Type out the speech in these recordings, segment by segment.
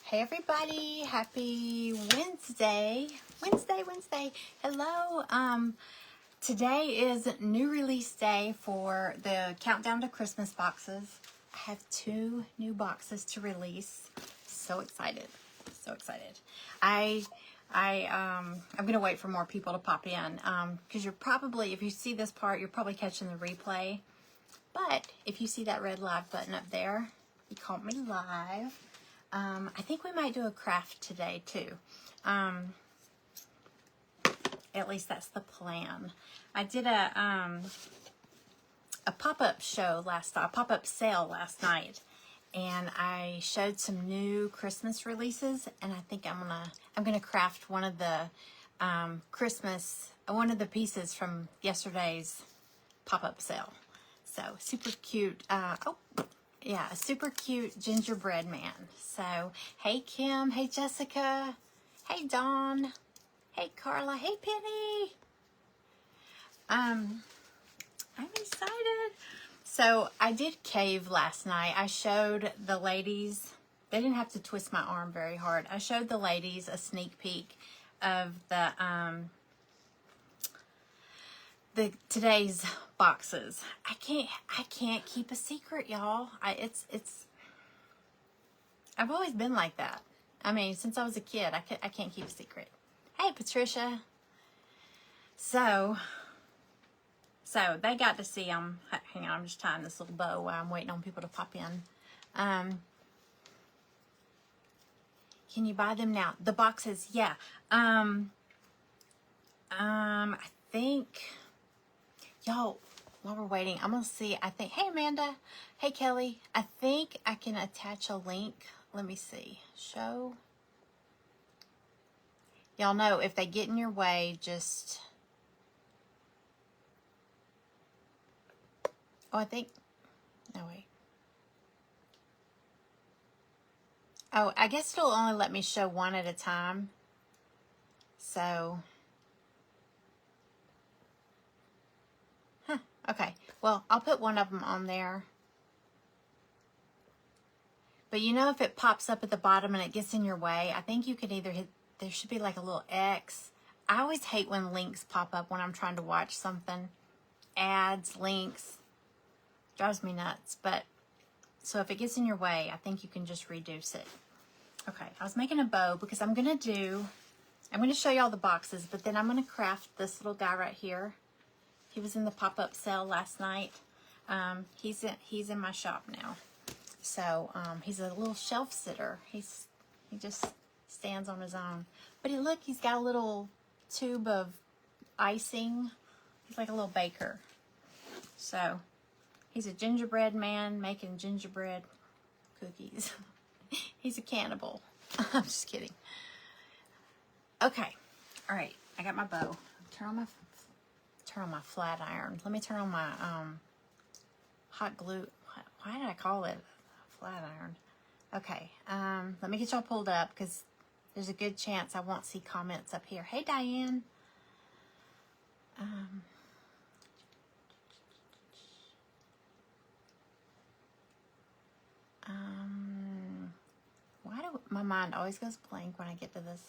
Hey everybody, happy Wednesday. Wednesday. Hello. Today is new release day for the Countdown to Christmas boxes. I have 2 new boxes to release. So excited. I'm gonna wait for more people to pop in. Because you're probably, if you see this part, you're probably catching the replay. But if you see that red live button up there, you caught me live. I think we might do a craft today too. At least that's the plan. I did a pop-up show a pop-up sale last night, and I showed some new Christmas releases, and I think I'm gonna craft one of the one of the pieces from yesterday's pop-up sale. So super cute. Yeah, a super cute gingerbread man. So, hey Kim, hey Jessica, hey Dawn, hey Carla, hey Penny. I'm excited. So, I did cave last night. I showed the ladies, they didn't have to twist my arm very hard. I showed the ladies a sneak peek of the today's boxes. I can't keep a secret, y'all. I've always been like that. I mean, since I was a kid, I can't keep a secret. Hey, Patricia. So they got to see them. Hang on, I'm just tying this little bow while I'm waiting on people to pop in. Can you buy them now? The boxes, yeah. I think, y'all, while we're waiting, I'm gonna see. I think, hey Amanda, hey Kelly. I think I can attach a link. Let me see. Show. Y'all know if they get in your way, just. Oh, I think. No, wait. Oh, I guess it'll only let me show one at a time. So. Huh. Okay. Well, I'll put one of them on there. But you know, if it pops up at the bottom and it gets in your way, I think you could either hit, there should be like a little X. I always hate when links pop up when I'm trying to watch something. Ads, links, drives me nuts. But, so if it gets in your way, I think you can just reduce it. Okay, I was making a bow because I'm going to show you all the boxes, but then I'm going to craft this little guy right here. He was in the pop-up sale last night. He's in my shop now. So, he's a little shelf sitter. He just stands on his own. But look, he's got a little tube of icing. He's like a little baker. So, he's a gingerbread man making gingerbread cookies. He's a cannibal. I'm just kidding. Okay. All right. I got my bow. Turn on my flat iron. Let me turn on my hot glue. Why did I call it flat iron? Okay, let me get y'all pulled up because there's a good chance I won't see comments up here. Hey, Diane. Why do my mind always goes blank when I get to this?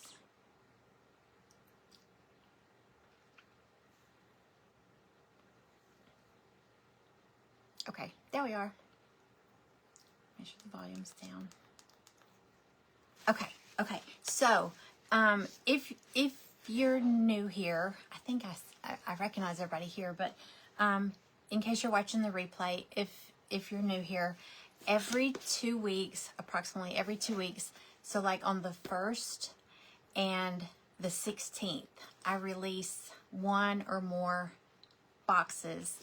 Okay, there we are. Make sure the volume's down. Okay. So, if you're new here, I think I recognize everybody here, but in case you're watching the replay, if you're new here, every 2 weeks, approximately every 2 weeks, so like on the 1st and the 16th, I release 1 or more boxes.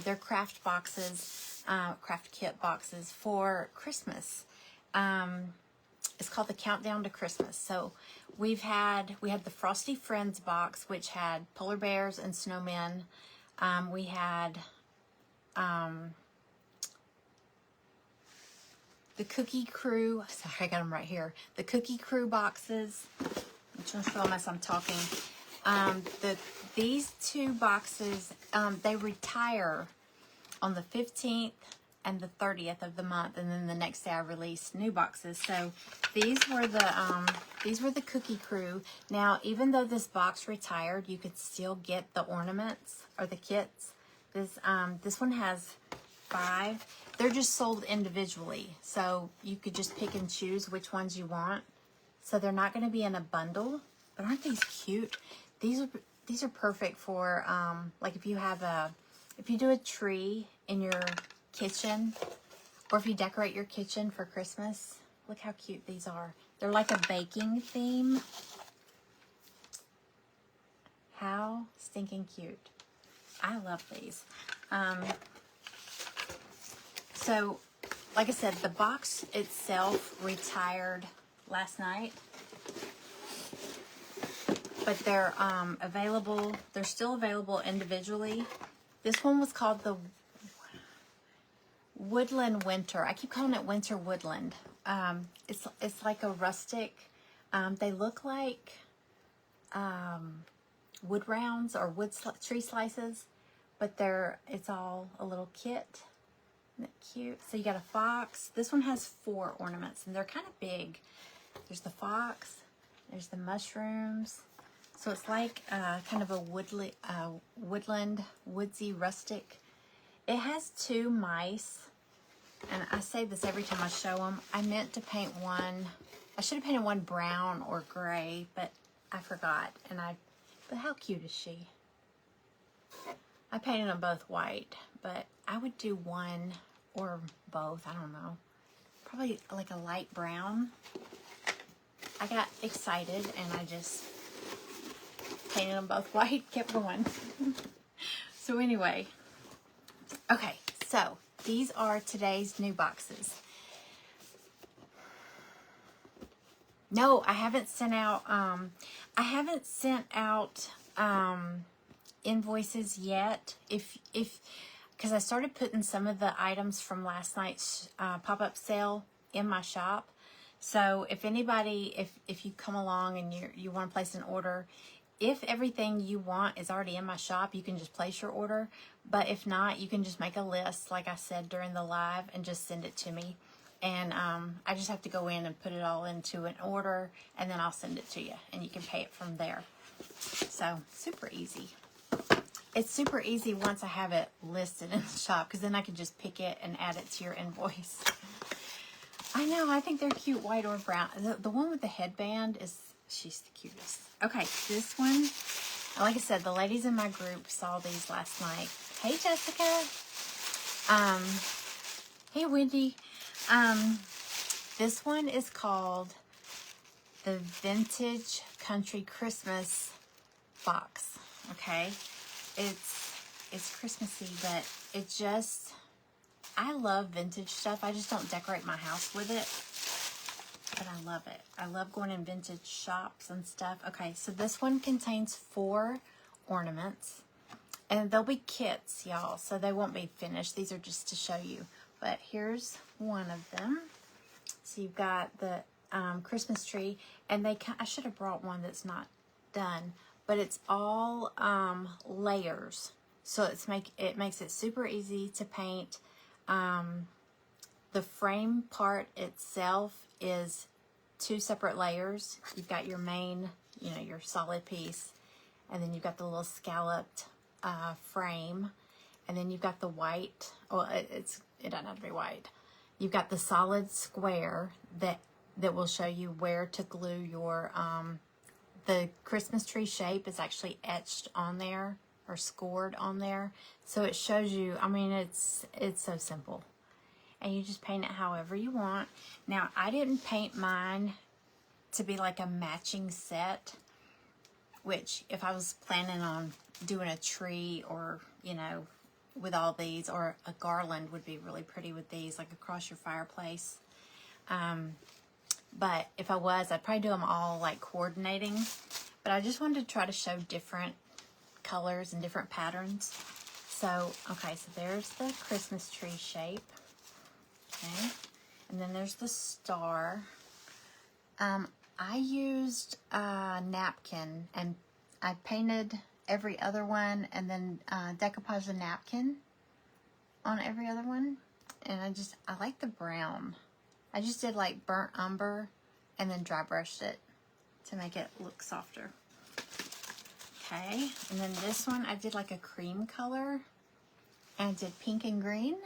They're craft boxes, craft kit boxes for Christmas. It's called the Countdown to Christmas. So we had the Frosty Friends box, which had polar bears and snowmen. We had the Cookie Crew. Sorry, I got them right here. The Cookie Crew boxes. I'm trying to show them as I'm talking. These 2 boxes, they retire on the 15th and the 30th of the month, and then the next day I released new boxes. So these were the Cookie Crew. Now, even though this box retired, you could still get the ornaments or the kits. This one has 5. They're just sold individually, so you could just pick and choose which ones you want. So they're not going to be in a bundle, but aren't these cute? These are perfect for like if you do a tree in your kitchen, or if you decorate your kitchen for Christmas. Look how cute these are. They're like a baking theme. How stinking cute. I love these. So, like I said, the box itself retired last night. But they're available. They're still available individually. This one was called the Woodland Winter. I keep calling it Winter Woodland. It's like a rustic. They look like wood rounds or tree slices, but it's all a little kit. Isn't that cute? So you got a fox. This one has 4 ornaments, and they're kind of big. There's the fox. There's the mushrooms. So it's like kind of a woodland, woodsy, rustic. It has 2 mice, and I say this every time I show them. I meant to paint one. I should have painted one brown or gray, but I forgot. But how cute is she? I painted them both white, but I would do one or both. I don't know. Probably like a light brown. I got excited and I just painted them both white, kept going. So anyway, okay, so these are today's new boxes. No, I haven't sent out invoices yet. Because I started putting some of the items from last night's pop-up sale in my shop. So if anybody, if you come along and you want to place an order, if everything you want is already in my shop, you can just place your order. But if not, you can just make a list, like I said during the live, and just send it to me. And I just have to go in and put it all into an order, and then I'll send it to you, and you can pay it from there. So, super easy. It's super easy once I have it listed in the shop, because then I can just pick it and add it to your invoice. I know, I think they're cute, white or brown. The one with the headband she's the cutest. Okay, this one, like I said, the ladies in my group saw these last night. Hey, Jessica. Hey, Wendy. This one is called the Vintage Country Christmas box. Okay, it's Christmassy, but I love vintage stuff. I just don't decorate my house with it, but I love it. I love going in vintage shops and stuff. Okay, so this one contains 4 ornaments, and they'll be kits, y'all, so they won't be finished. These are just to show you, but here's one of them. So you've got the Christmas tree, and I should have brought one that's not done, but it's all layers, so it makes it super easy to paint. The frame part itself is 2 separate layers. You've got your main, your solid piece, and then you've got the little scalloped frame, and then you've got the white. Well, it doesn't have to be white. You've got the solid square that will show you where to glue your the Christmas tree shape is actually etched on there or scored on there, so it shows you. I mean, it's so simple, and you just paint it however you want. Now, I didn't paint mine to be like a matching set, which if I was planning on doing a tree or with all these, or a garland would be really pretty with these, like across your fireplace. But if I was, I'd probably do them all like coordinating. But I just wanted to try to show different colors and different patterns. So, okay, so there's the Christmas tree shape. Okay, and then there's the star. I used a napkin, and I painted every other one, and then decoupage the napkin on every other one. and I like the brown. I just did like burnt umber and then dry brushed it to make it look softer. Okay, and then this one I did like a cream color and I did pink and green.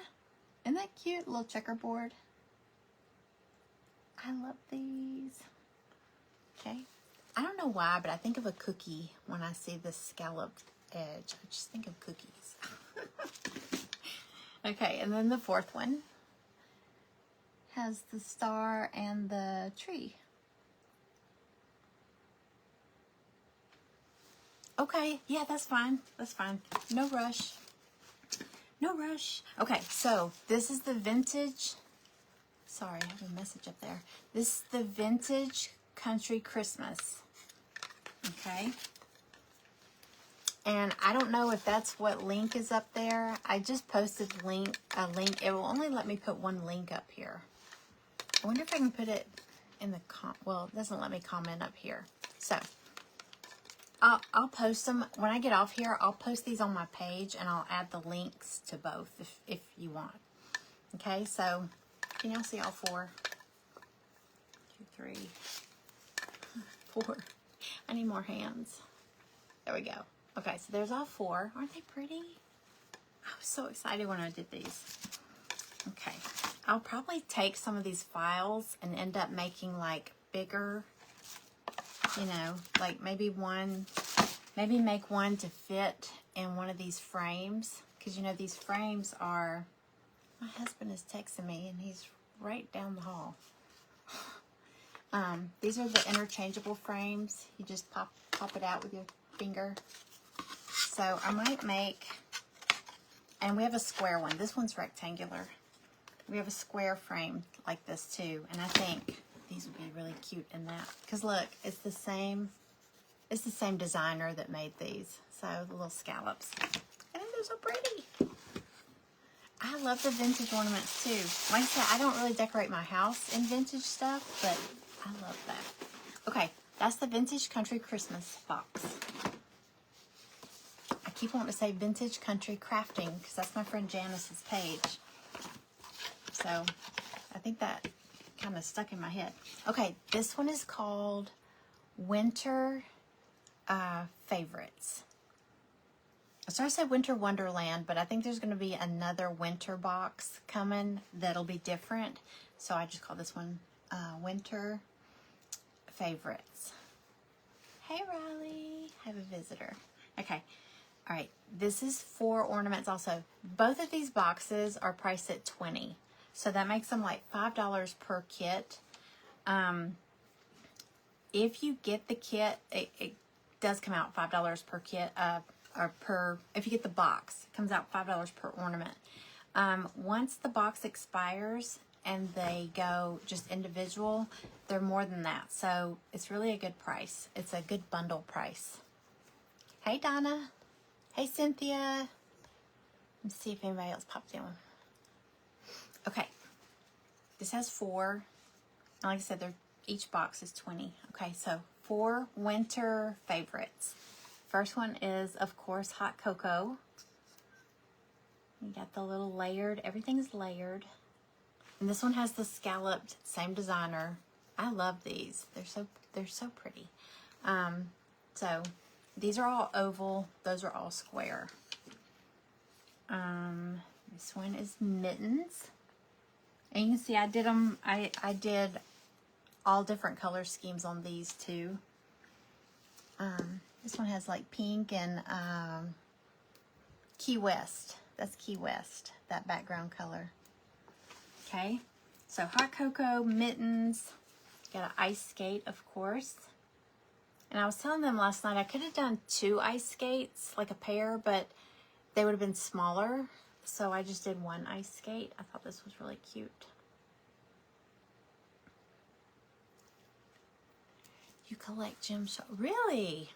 Isn't that cute? Little checkerboard. I love these. Okay, I don't know why, but I think of a cookie when I see this scalloped edge. I just think of cookies. Okay, and then the fourth one has the star and the tree. Okay, yeah, that's fine. That's fine. No rush. No rush. Okay, so this is the vintage. Sorry, I have a message up there. This is the Vintage Country Christmas. Okay. And I don't know if that's what link is up there. I just posted a link. It will only let me put one link up here. I wonder if I can put it in the well, it doesn't let me comment up here. So I'll post them when I get off here. I'll post these on my page and I'll add the links to both if you want. Okay, so can y'all see all four? 2, 3, 4. I need more hands. There we go. Okay, so there's all four. Aren't they pretty? I was so excited when I did these. Okay, I'll probably take some of these files and end up making like bigger, you know, like maybe make one to fit in one of these frames. Because, you know, these frames are, my husband is texting me and he's right down the hall. These are the interchangeable frames. You just pop it out with your finger. So I might make, and we have a square one. This one's rectangular. We have a square frame like this too. And I think these would be really cute in that. Because look, it's the same designer that made these. So the little scallops. I think they're so pretty. I love the vintage ornaments too. Like I said, I don't really decorate my house in vintage stuff, but I love that. Okay, that's the Vintage Country Christmas box. I keep wanting to say Vintage Country Crafting because that's my friend Janice's page. So I think that kind of stuck in my head. Okay, this one is called Winter Favorites. I started to say Winter Wonderland, but I think there's going to be another winter box coming that'll be different. So I just call this one Winter Favorites. Hey, Riley. I have a visitor. Okay. All right. This is 4 ornaments also. Both of these boxes are priced at $20. So that makes them like $5 per kit. If you get the kit, it does come out $5 per kit. If you get the box, it comes out $5 per ornament. Once the box expires and they go just individual, they're more than that. So it's really a good price. It's a good bundle price. Hey, Donna. Hey, Cynthia. Let's see if anybody else popped in. Okay. This has 4. And like I said, each box is $20. Okay, so 4 winter favorites. First one is, of course, hot cocoa. You got the little layered, everything's layered. And this one has the scalloped, same designer. I love these. They're so pretty. So these are all oval, those are all square. This one is mittens. And you can see I did them, I did all different color schemes on these too. This one has like pink and Key West. That's Key West, that background color. Okay, so hot cocoa, mittens, got an ice skate, of course. And I was telling them last night I could have done 2 ice skates, like a pair, but they would have been smaller. So I just did 1 ice skate. I thought this was really cute. You collect gems? Really?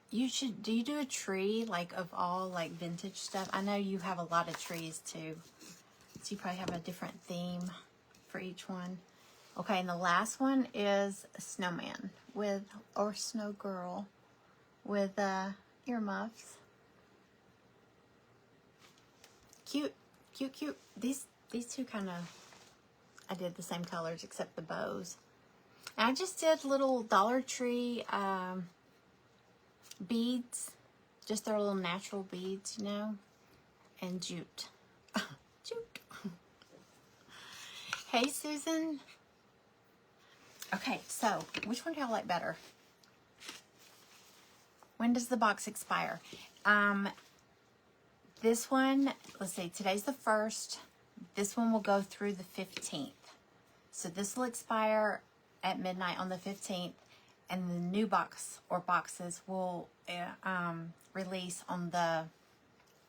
You should. Do you do a tree like of all like vintage stuff? I know you have a lot of trees too, so you probably have a different theme for each one. Okay, and the last one is a snowman or snow girl with earmuffs. Cute. Cute, cute. These two kind of, I did the same colors except the bows. And I just did little Dollar Tree beads. Just their little natural beads, you know. And jute. Jute. Hey, Susan. Okay, so which one do y'all like better? When does the box expire? This one, let's see, today's the 1st. This one will go through the 15th. So this will expire at midnight on the 15th, and the new box or boxes will release on the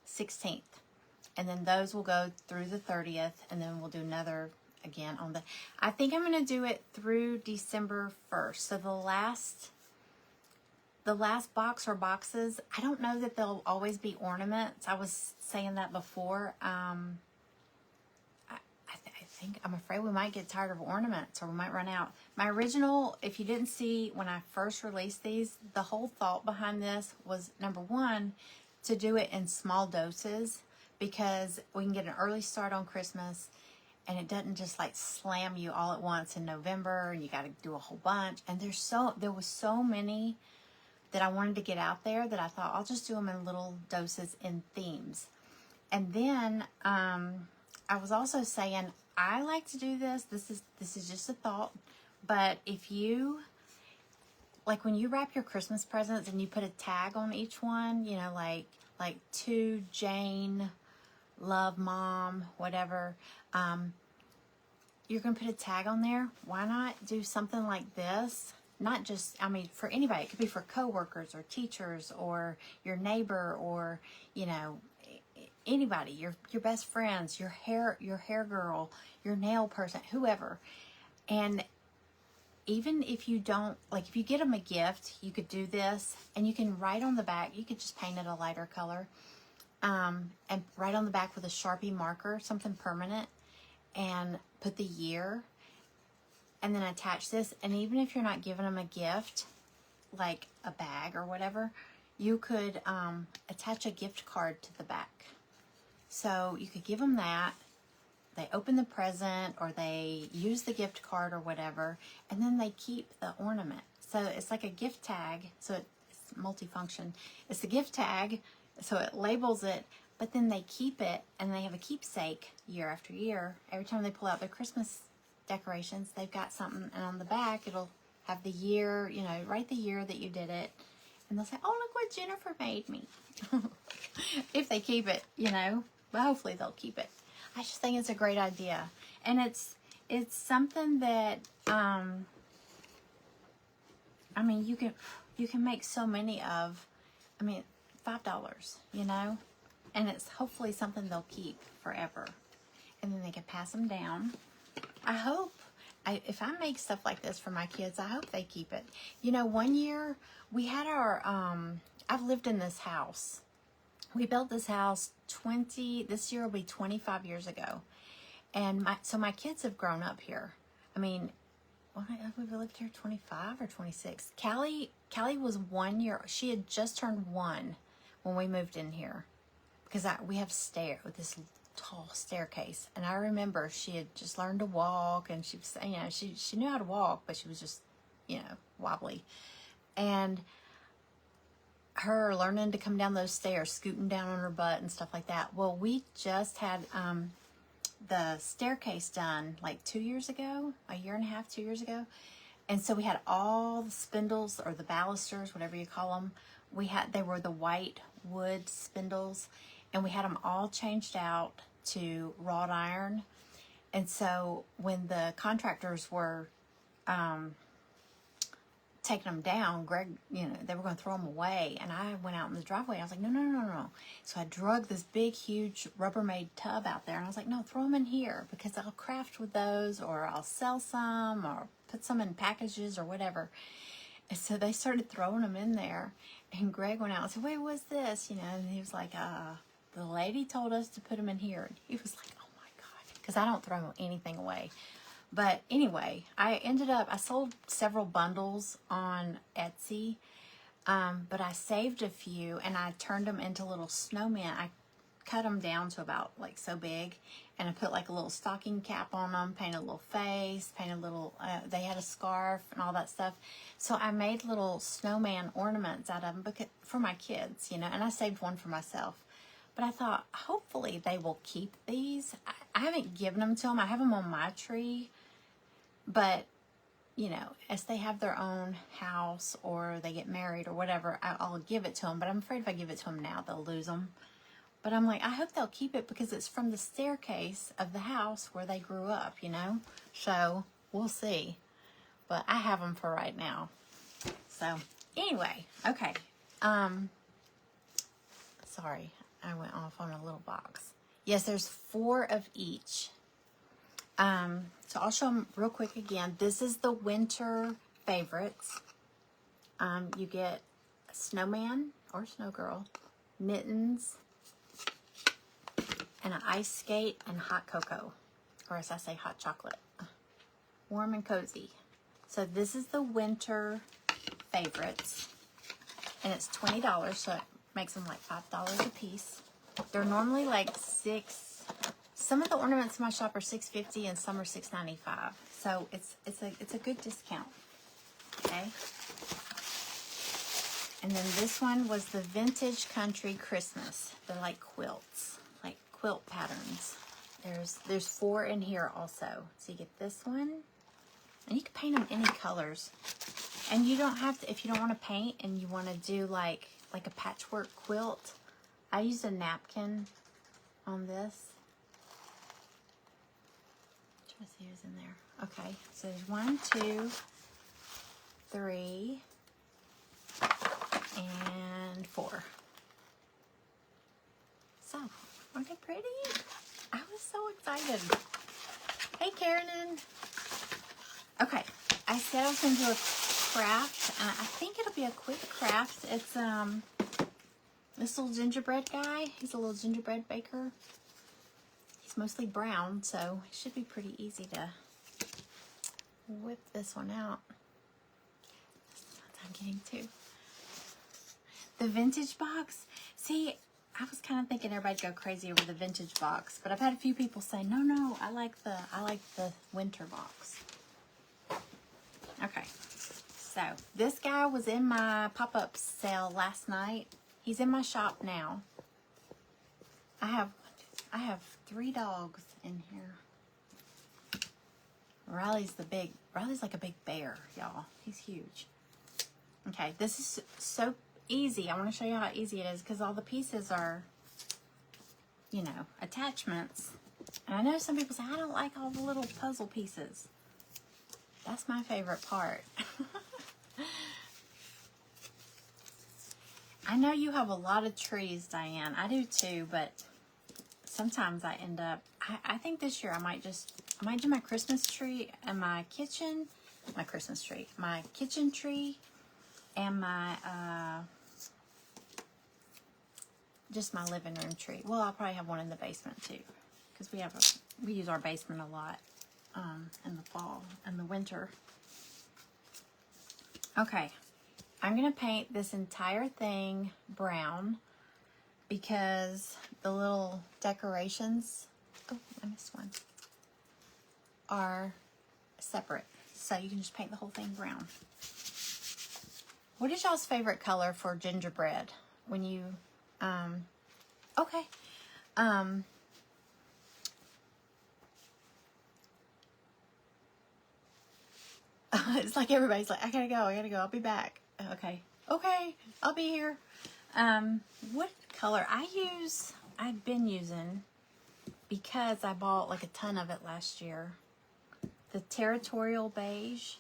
16th. And then those will go through the 30th, and then we'll do another again on the, I think I'm going to do it through December 1st. So the last box or boxes, I don't know that they'll always be ornaments. I was saying that before. I'm afraid we might get tired of ornaments, or we might run out. My original, if you didn't see when I first released these, the whole thought behind this was, number one, to do it in small doses, because we can get an early start on Christmas, and it doesn't just like slam you all at once in November, and you got to do a whole bunch. And there was so many that I wanted to get out there that I thought I'll just do them in little doses in themes. And then I was also saying, I like to do this. This is just a thought, but if you, like when you wrap your Christmas presents and you put a tag on each one, you know, like to Jane, love mom, whatever, you're going to put a tag on there. Why not do something like this? Not just, I mean, for anybody. It could be for coworkers or teachers or your neighbor, or, you know, anybody, your best friends, your hair girl, your nail person, whoever. And even if you don't, like if you get them a gift, you could do this, and you can write on the back. You could just paint it a lighter color, and write on the back with a Sharpie marker, something permanent, and put the year, and then attach this. And even if you're not giving them a gift, like a bag or whatever, you could attach a gift card to the back. So you could give them that, they open the present, or they use the gift card or whatever, and then they keep the ornament. So it's like a gift tag, so it's multifunction. It's a gift tag, so it labels it, but then they keep it, and they have a keepsake year after year. Every time they pull out their Christmas decorations, they've got something, and on the back it'll have the year, you know, write the year that you did it, and they'll say, oh, look what Jennifer made me. If they keep it, you know, but hopefully they'll keep it. I just think it's a great idea, and it's something that I mean, you can make so many of. I mean, $5, you know, and it's hopefully something they'll keep forever, and then they can pass them down. I hope, if I make stuff like this for my kids, I hope they keep it. You know, one year we had our, I've lived in this house. We built this house this year will be 25 years ago. And so my kids have grown up here. I mean, we've lived here 25 or 26. Callie was 1 year. She had just turned 1 when we moved in here, because we have this tall staircase. And I remember she had just learned to walk, and she was, you know, she knew how to walk, but she was just, you know, wobbly. And her learning to come down those stairs, scooting down on her butt and stuff like that. Well, we just had the staircase done like 2 years ago, a year and a half, 2 years ago. And so we had all the spindles, or the balusters, whatever you call them. They were the white wood spindles, and we had them all changed out to wrought iron. And so when the contractors were taking them down, Greg, you know, they were going to throw them away, and I went out in the driveway. I was like, no. So I drug this big, huge Rubbermaid tub out there, and I was like, no, throw them in here, because I'll craft with those, or I'll sell some, or put some in packages or whatever. And so they started throwing them in there, and Greg went out and said, wait, what's this? You know, and he was like, the lady told us to put them in here. And he was like, oh my God, because I don't throw anything away. But anyway, I sold several bundles on Etsy, but I saved a few, and I turned them into little snowmen. cut them down to about like so big, and I put like a little stocking cap on them, painted a little face, painted a little, they had a scarf and all that stuff. So I made little snowman ornaments out of them for my kids, you know, and I saved one for myself. But I thought, hopefully they will keep these. I haven't given them to them. I have them on my tree, but you know, as they have their own house or they get married or whatever, I'll give it to them. But I'm afraid if I give it to them now, they'll lose them. But I'm like, I hope they'll keep it because it's from the staircase of the house where they grew up, you know? So, we'll see. But I have them for right now. So, anyway, okay. Sorry, I went off on a little box. Yes, there's 4 of each. So I'll show them real quick again. This is the winter favorites. You get a snowman or snow girl, mittens, and an ice skate and hot cocoa, or as I say, hot chocolate. Warm and cozy. So this is the winter favorites, and it's $20, so it makes them like $5 a piece. They're normally like $6. Some of the ornaments in my shop are $6.50 and some are $6.95. So it's a good discount. Okay. And then this one was the Vintage Country Christmas. They're like quilts, like quilt patterns. There's 4 in here also. So you get this one, and you can paint them any colors. And you don't have to, if you don't want to paint and you want to do like a patchwork quilt. I used a napkin on this. Try to see who's in there. Okay, so there's 1, 2, 3, and 4. So, aren't they pretty? I was so excited. Hey, Karen. Okay, I said I was going to do a craft, and I think it'll be a quick craft. It's this little gingerbread guy. He's a little gingerbread baker. He's mostly brown, so it should be pretty easy to whip this one out. That's what I'm getting to. The vintage box. See, I was kind of thinking everybody'd go crazy over the vintage box, but I've had a few people say, no, I like the winter box. Okay, so this guy was in my pop-up sale last night. He's in my shop now. I have 3 dogs in here. Riley's like a big bear, y'all. He's huge. Okay, this is so easy. I want to show you how easy it is because all the pieces are, you know, attachments. And I know some people say, I don't like all the little puzzle pieces. That's my favorite part. I know you have a lot of trees, Diane. I do too, but sometimes I end up, I think this year I might do my Christmas tree and my kitchen tree, and my, just my living room tree. Well, I'll probably have one in the basement too, because we use our basement a lot, in the fall and the winter. Okay. I'm going to paint this entire thing brown because the little decorations, oh, I missed one, are separate. So you can just paint the whole thing brown. What is y'all's favorite color for gingerbread? When you, okay. It's like everybody's like, I gotta go, I'll be back. Okay, I'll be here. What color I've been using, because I bought like a ton of it last year, the Territorial Beige,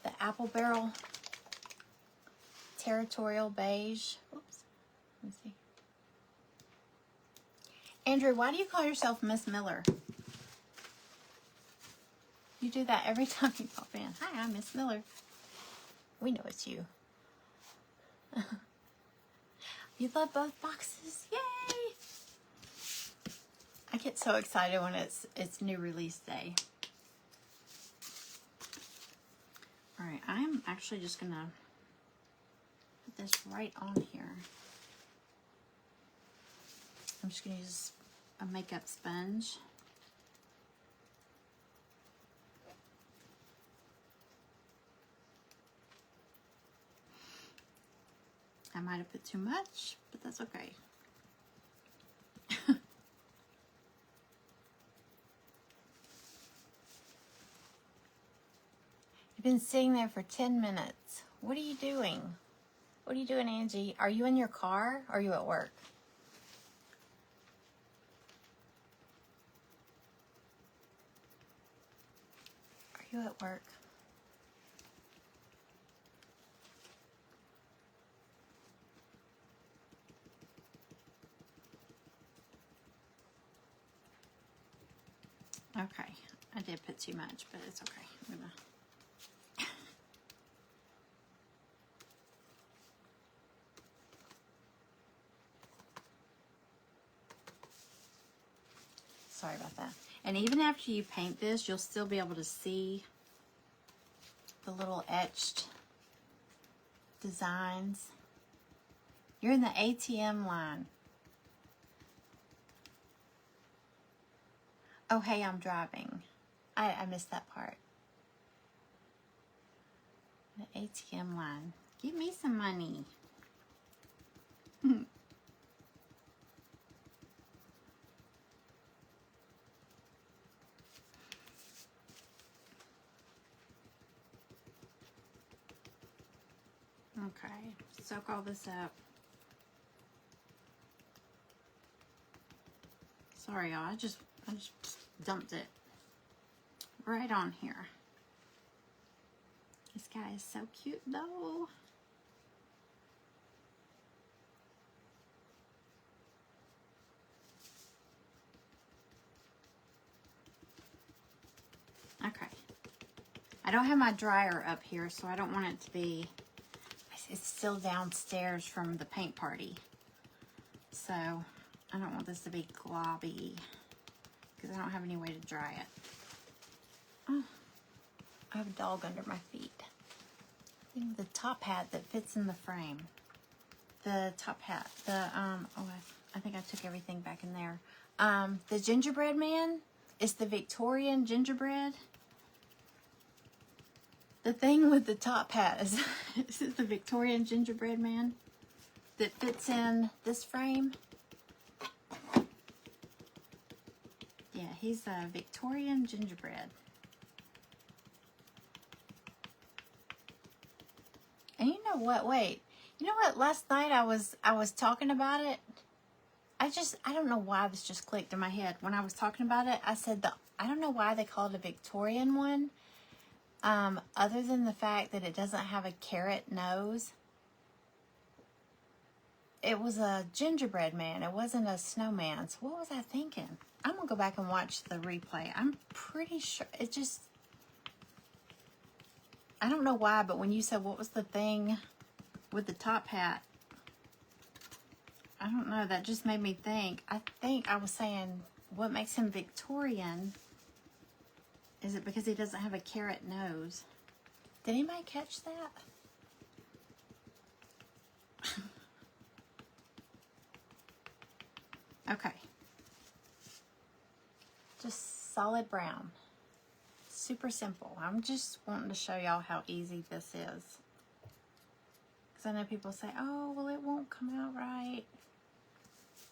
the Apple Barrel Territorial Beige. Oops, let me see. Andrew, why do you call yourself Miss Miller? You do that every time you pop in. Hi, I'm Miss Miller. We know it's you. You love both boxes. Yay! I get so excited when it's new release day. All right, I'm actually just gonna put this right on here. I'm just going to use a makeup sponge. I might have put too much, but that's okay. You've been sitting there for 10 minutes. What are you doing? What are you doing, Angie? Are you in your car or are you at work? Are you at work? Okay, I did put too much, but it's okay. I'm gonna... Sorry about that. And even after you paint this, you'll still be able to see the little etched designs. You're in the ATM line. Oh, hey, I'm driving. I missed that part. The ATM line. Give me some money. Okay, soak all this up. Sorry, y'all. I just dumped it right on here. This guy is so cute, though. Okay. I don't have my dryer up here, so I don't want it to be... It's still downstairs from the paint party. So, I don't want this to be globby because I don't have any way to dry it. Oh, I have a dog under my feet. I think the top hat that fits in the frame. The top hat. The, I think I took everything back in there. The gingerbread man is the Victorian gingerbread. The thing with the top hat is it the Victorian gingerbread man that fits in this frame? Yeah, he's a Victorian gingerbread. And you know what? Wait. You know what? Last night I was talking about it. I don't know why this just clicked in my head. When I was talking about it, I said I don't know why they call it a Victorian one. Other than the fact that it doesn't have a carrot nose. It was a gingerbread man. It wasn't a snowman. So what was I thinking? I'm going to go back and watch the replay. I'm pretty sure it just... I don't know why, but when you said what was the thing with the top hat, I don't know. That just made me think. I think I was saying what makes him Victorian... Is it because he doesn't have a carrot nose? Did anybody catch that? Okay. Just solid brown. Super simple. I'm just wanting to show y'all how easy this is. Because I know people say, oh, well, it won't come out right.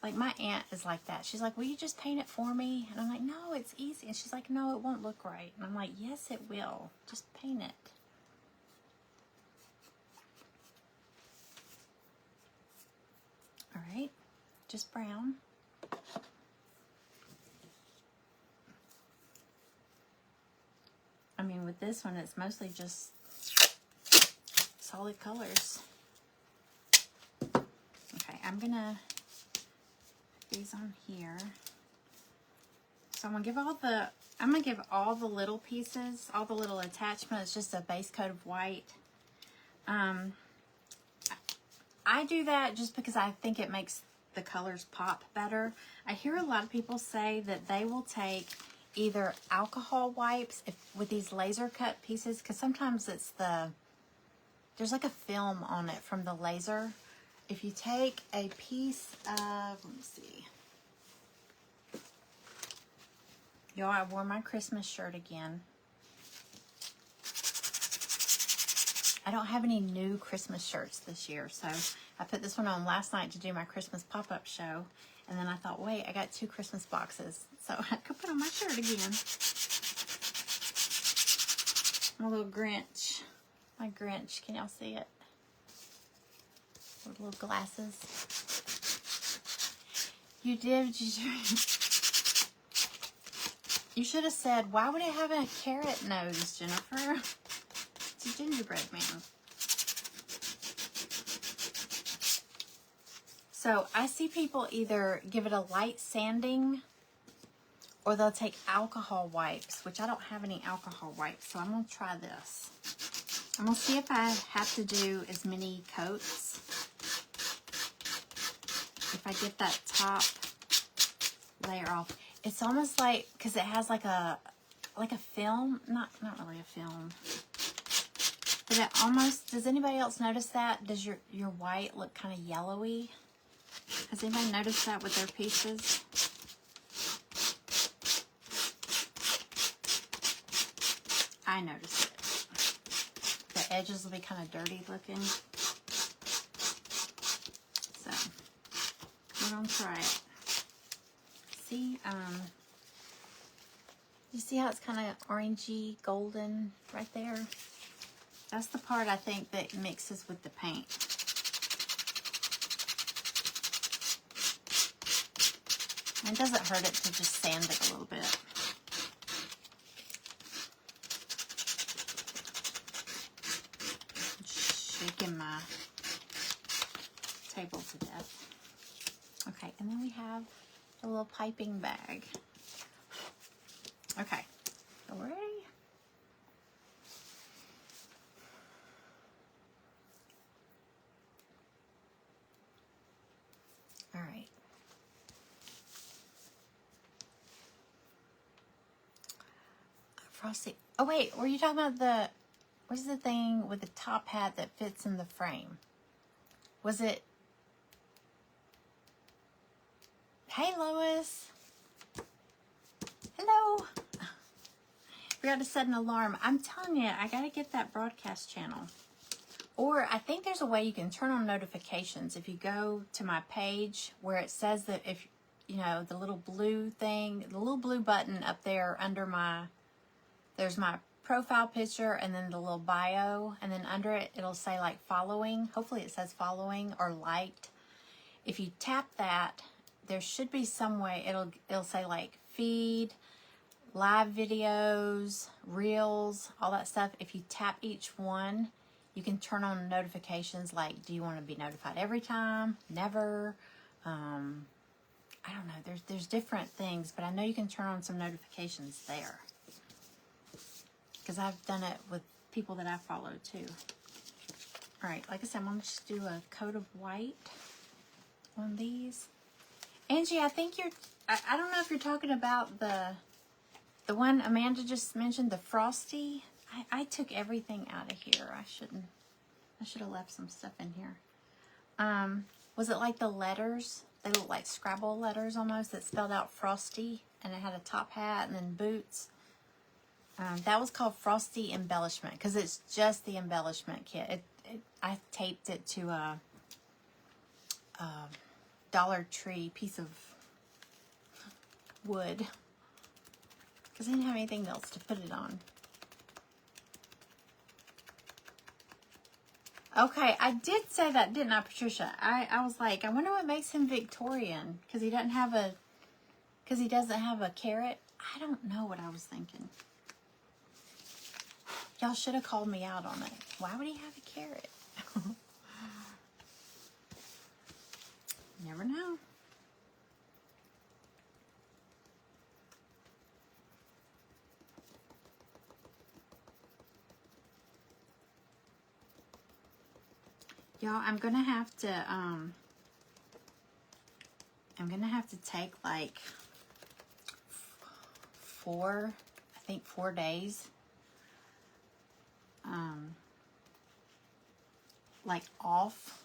Like, my aunt is like that. She's like, will you just paint it for me? And I'm like, no, it's easy. And she's like, no, it won't look right. And I'm like, yes, it will. Just paint it. All right. Just brown. I mean, with this one, it's mostly just solid colors. Okay, I'm going to... these on here. So I'm gonna give all the little pieces, all the little attachments, just a base coat of white. I do that just because I think it makes the colors pop better. I hear a lot of people say that they will take either alcohol wipes with these laser cut pieces, because sometimes it's the there's like a film on it from the laser. If you take a piece of, let me see. Y'all, I wore my Christmas shirt again. I don't have any new Christmas shirts this year, so I put this one on last night to do my Christmas pop-up show, and then I thought, wait, I got 2 Christmas boxes, so I could put on my shirt again. My little Grinch. My Grinch, can y'all see it? With little glasses. You did, you should have said, why would it have a carrot nose, Jennifer? It's a gingerbread man. So I see people either give it a light sanding or they'll take alcohol wipes, which I don't have any alcohol wipes, so I'm going to try this. I'm going to see if I have to do as many coats. If I get that top layer off. It's almost like, because it has like a film, not really a film. But it almost, does anybody else notice that? Does your white look kind of yellowy? Has anybody noticed that with their pieces? I noticed it. The edges will be kind of dirty looking. So, we're gonna try it. See, you see how it's kind of orangey golden right there? That's the part I think that mixes with the paint. And it doesn't hurt it to just sand it a little bit. Shaking my table to death. Okay, and then we have a little piping bag. Okay, so we're ready. All right. Frosty. Oh wait, were you talking about what's the thing with the top hat that fits in the frame? Was it? Hey Lois. Hello. Forgot to set an alarm. I'm telling you, I gotta get that broadcast channel. Or I think there's a way you can turn on notifications. If you go to my page where it says that if, you know, the little blue thing, the little blue button up there under there's my profile picture and then the little bio. And then under it, it'll say like following. Hopefully it says following or liked. If you tap that, there should be some way, it'll say like feed, live videos, reels, all that stuff. If you tap each one, you can turn on notifications like, do you want to be notified every time? Never? I don't know. There's different things, but I know you can turn on some notifications there. Because I've done it with people that I follow too. All right, like I said, I'm going to just do a coat of white on these. Angie, I think I don't know if you're talking about the one Amanda just mentioned, the Frosty. I took everything out of here. I should have left some stuff in here. Was it like the letters? They look like Scrabble letters almost that spelled out Frosty, and it had a top hat and then boots. That was called Frosty Embellishment because it's just the embellishment kit. I taped it to a Dollar Tree piece of wood because I didn't have anything else to put it on. Okay, I did say that, didn't I, Patricia? I was like, I wonder what makes him Victorian because he doesn't have a carrot. I don't know what I was thinking. Y'all should have called me out on it. Why would he have a carrot? Never know. Y'all, I'm gonna have to take like 4 days like off.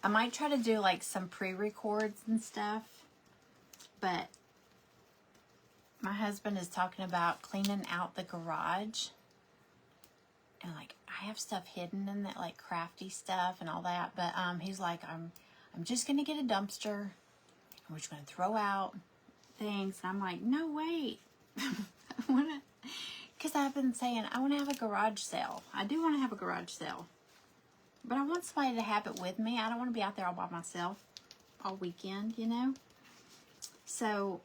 I might try to do like some pre-records and stuff, but my husband is talking about cleaning out the garage, and like I have stuff hidden in that, like crafty stuff and all that, but he's like, I'm just gonna get a dumpster and we're just gonna throw out things. And I'm like, no, wait. I wanna, because I've been saying I want to have a garage sale. I do want to have a garage sale, but I want somebody to have it with me. I don't want to be out there all by myself all weekend, you know. So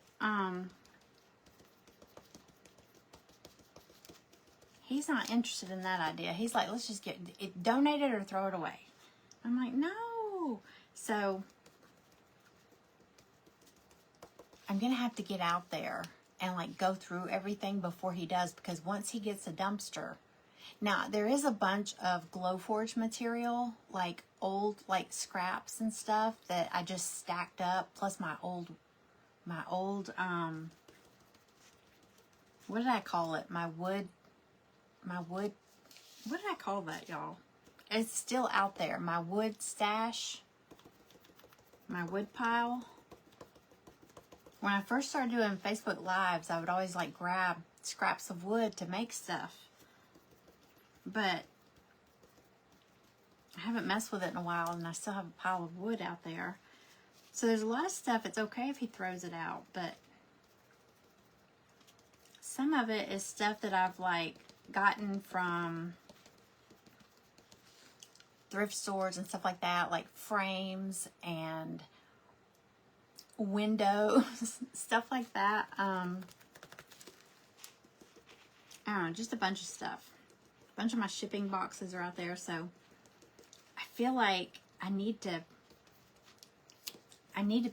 he's not interested in that idea. He's like, let's just get it, donate it or throw it away. I'm like, no. So I'm gonna have to get out there and like go through everything before he does, because once he gets a dumpster, now there is a bunch of Glowforge material, like old like scraps and stuff that I just stacked up, plus my old what did I call it? My wood, what did I call that, y'all? It's still out there. My wood stash, my wood pile. When I first started doing Facebook Lives, I would always like grab scraps of wood to make stuff. But I haven't messed with it in a while, and I still have a pile of wood out there. So there's a lot of stuff. It's okay if he throws it out, but some of it is stuff that I've like gotten from thrift stores and stuff like that, like frames and windows, stuff like that. I don't know, just a bunch of stuff. A bunch of my shipping boxes are out there, so I feel like I need to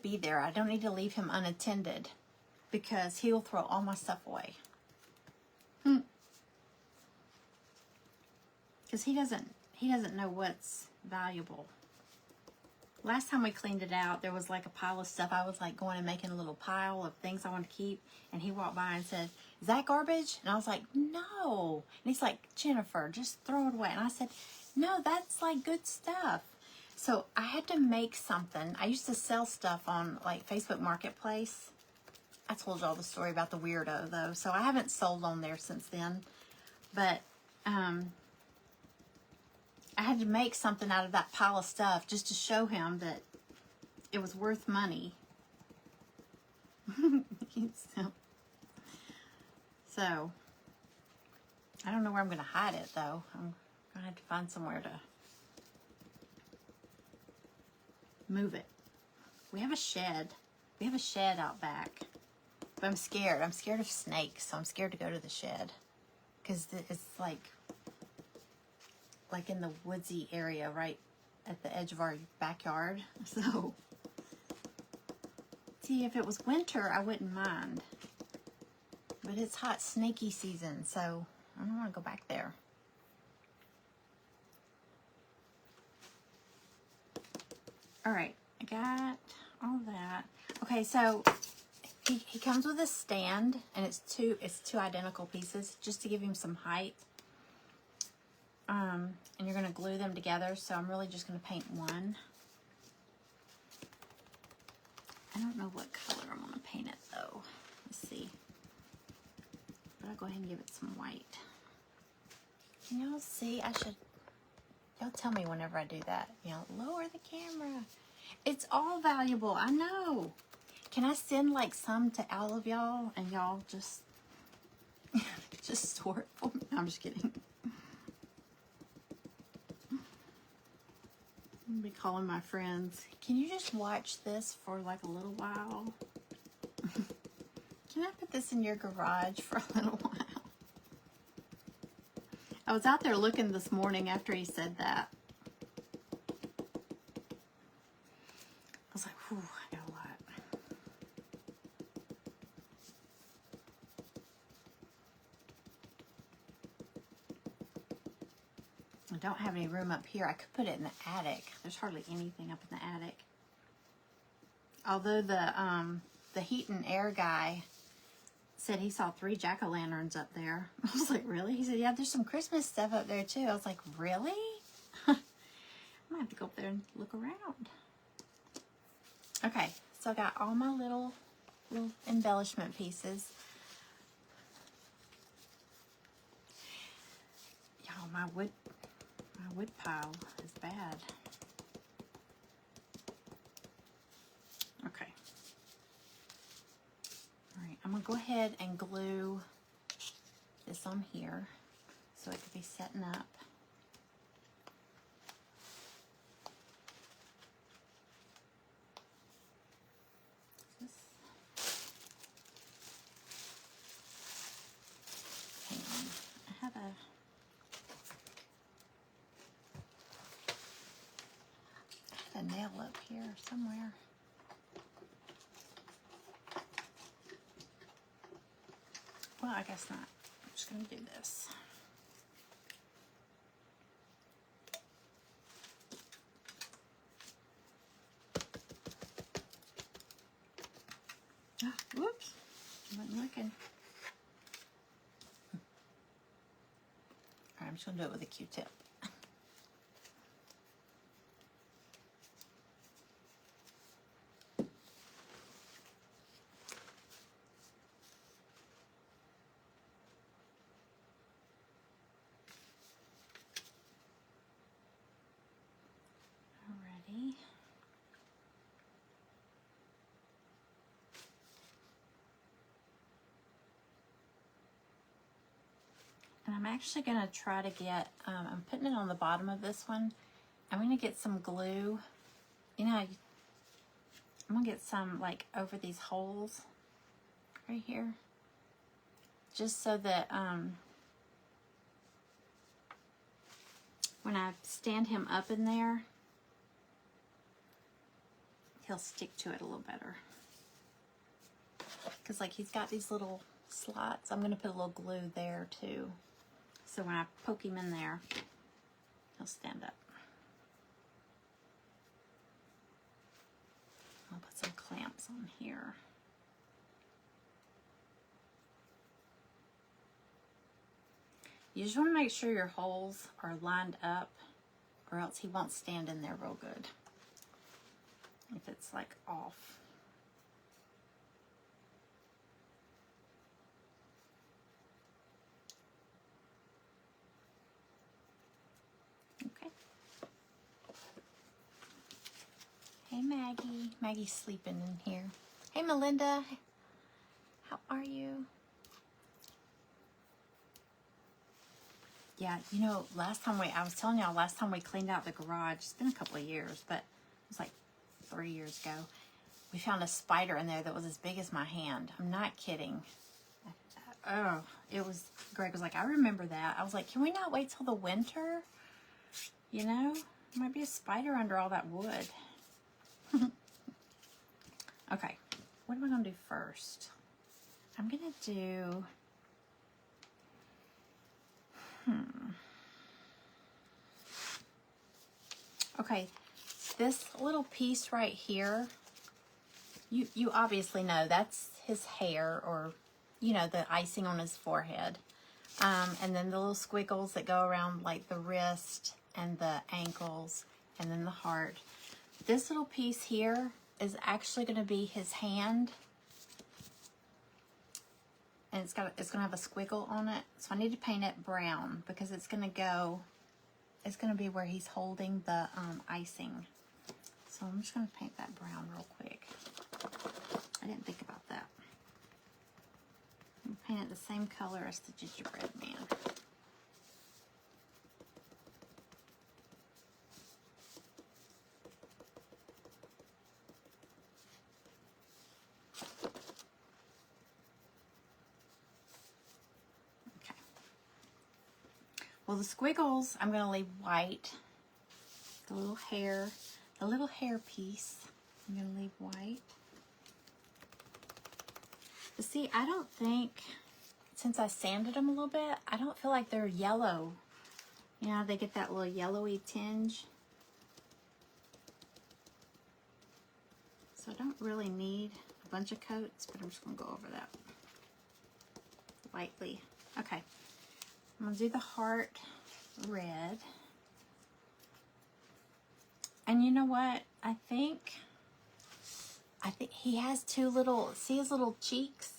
be there. I don't need to leave him unattended, because he'll throw all my stuff away. Because he doesn't know what's valuable. Last time we cleaned it out, there was like a pile of stuff. I was like going and making a little pile of things I want to keep, and he walked by and said, "Is that garbage?" And I was like, "No." And he's like, "Jennifer, just throw it away." And I said, "No, that's like good stuff." So I had to make something. I used to sell stuff on like Facebook Marketplace. I told y'all the story about the weirdo though, so I haven't sold on there since then. But I had to make something out of that pile of stuff just to show him that it was worth money. So, I don't know where I'm going to hide it though. I'm going to have to find somewhere to move it. We have a shed. We have a shed out back. But I'm scared. I'm scared of snakes, so I'm scared to go to the shed. Because it's like in the woodsy area right at the edge of our backyard. So, see, if it was winter, I wouldn't mind. But it's hot, snaky season, so I don't want to go back there. All right, I got all that. Okay, so he comes with a stand, and it's two identical pieces just to give him some height. And you're going to glue them together, so I'm really just going to paint one. I don't know what color I'm going to paint it, though. Let's see. But I'll go ahead and give it some white. Can y'all see? Y'all tell me whenever I do that. You know, lower the camera. It's all valuable, I know. Can I send, like, some to all of y'all, and y'all just store it for me? No, I'm just kidding. I'll be calling my friends. Can you just watch this for like a little while? Can I put this in your garage for a little while? I was out there looking this morning after he said that. I was like, whew, I got a lot. I don't have any room up here. I could put it in the attic. There's hardly anything up in the attic. Although the heat and air guy said he saw 3 jack-o'-lanterns up there. I was like, really? He said, yeah, there's some Christmas stuff up there too. I was like, really? have to go up there and look around. Okay, so I got all my little embellishment pieces. Y'all, my wood pile is bad. Okay. All right, I'm gonna go ahead and glue this on here so it could be setting up. Hang on, I have a nail up here somewhere. Well, I guess not. I'm just going to do this. Ah, whoops. I wasn't looking. All right, I'm just going to do it with a Q-tip. Alrighty. And I'm actually going to try to get, I'm putting it on the bottom of this one. I'm going to get some glue. You know, I'm going to get some like over these holes right here. Just so that when I stand him up in there, he'll stick to it a little better. Because like he's got these little slots. I'm going to put a little glue there too. So when I poke him in there, he'll stand up. I'll put some clamps on here. You just want to make sure your holes are lined up or else he won't stand in there real good if it's like off. Okay. Hey Maggie. Maggie's sleeping in here. Hey Melinda. How are you? Yeah, you know, I was telling y'all last time we cleaned out the garage, it's been a couple of years, but it was like 3 years ago. We found a spider in there that was as big as my hand. I'm not kidding. Oh, Greg was like, I remember that. I was like, can we not wait till the winter? You know, there might be a spider under all that wood. Okay, what am I going to do first? I'm going to do... Okay, this little piece right here, you obviously know that's his hair, or, you know, the icing on his forehead. And then the little squiggles that go around like the wrist and the ankles and then the heart. This little piece here is actually going to be his hand. And it's going to have a squiggle on it. So I need to paint it brown because it's going to be where he's holding the icing. So I'm just going to paint that brown real quick. I didn't think about that. I'm paint it the same color as the gingerbread man. Okay. Well, the squiggles, I'm going to leave white. The little hair piece, I'm going to leave white. But see, I don't think, since I sanded them a little bit, I don't feel like they're yellow. You know, they get that little yellowy tinge. So I don't really need a bunch of coats, but I'm just going to go over that lightly. Okay, I'm going to do the heart red. And you know what? I think he has two little, see his little cheeks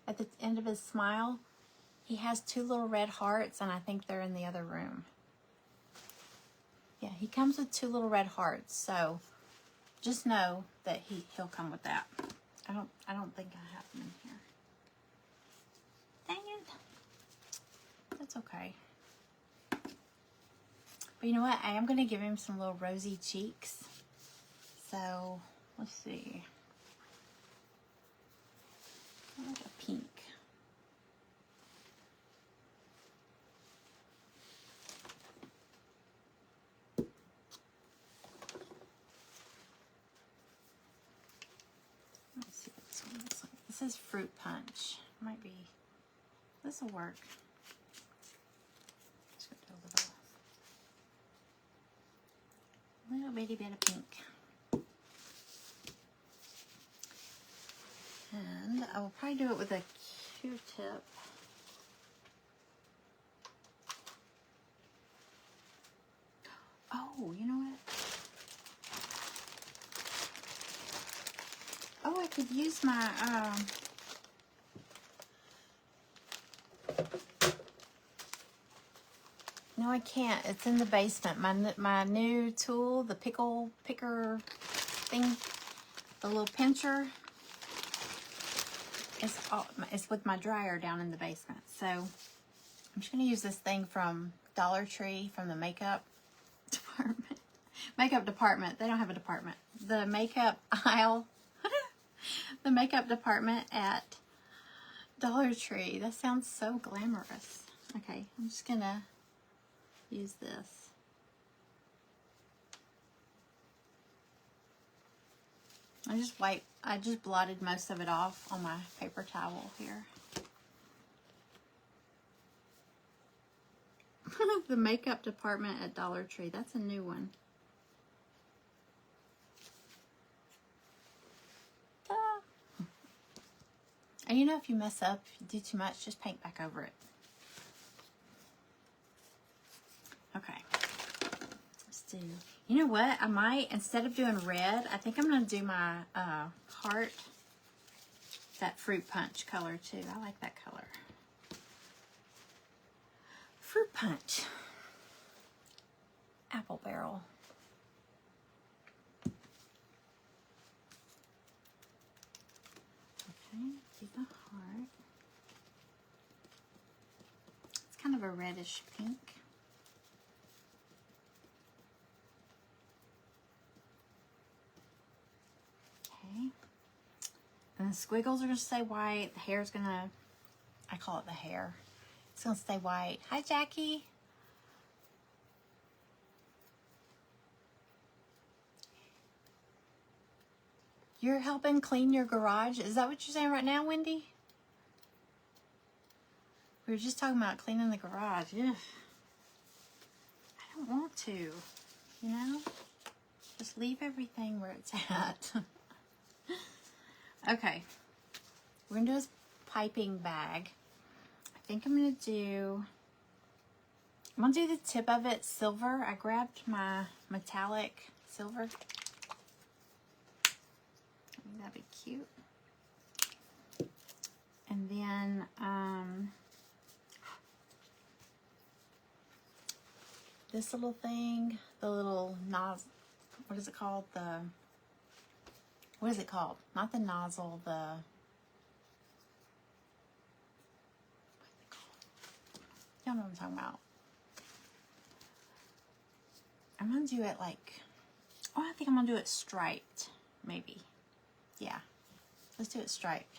at the end of his smile? He has two little red hearts, and I think they're in the other room. Yeah, he comes with two little red hearts, so just know that he'll come with that. I don't think I have them in here. Dang it. That's okay. But you know what? I am going to give him some little rosy cheeks. So, let's see. I like a pink. Let's see what this one looks like. This is fruit punch. Might be. This will work. Just gonna do a little bitty bit of pink. And I will probably do it with a Q-tip. Oh, you know what? Oh, I could use my, no, I can't. It's in the basement. My new tool, the pickle picker thing, the little pincher, it's with my dryer down in the basement. So I'm just going to use this thing from Dollar Tree, from the makeup department. Makeup department. They don't have a department. The makeup aisle. The makeup department at Dollar Tree. That sounds so glamorous. Okay, I'm just going to use this. I just blotted most of it off on my paper towel here. The makeup department at Dollar Tree. That's a new one. Ah. And you know, if you mess up, if you do too much, just paint back over it. Okay. Let's do, you know what? I might, instead of doing red, I think I'm going to do my heart, that fruit punch color too. I like that color. Fruit punch. Apple barrel. Okay, do the heart. It's kind of a reddish pink. Okay. And the squiggles are going to stay white. The hair is going to, I call it the hair. It's going to stay white. Hi, Jackie. You're helping clean your garage? Is that what you're saying right now, Wendy? We were just talking about cleaning the garage. Ugh. I don't want to, you know? Just leave everything where it's at. Okay. We're going to do this piping bag. I think I'm going to do the tip of it silver. I grabbed my metallic silver. I think that'd be cute. And then, this little thing, the little nozzle, what is it called? What is it called? Not the nozzle, what is it called? Y'all know what I'm talking about. I'm going to do it like, I think I'm going to do it striped, maybe. Yeah, let's do it striped.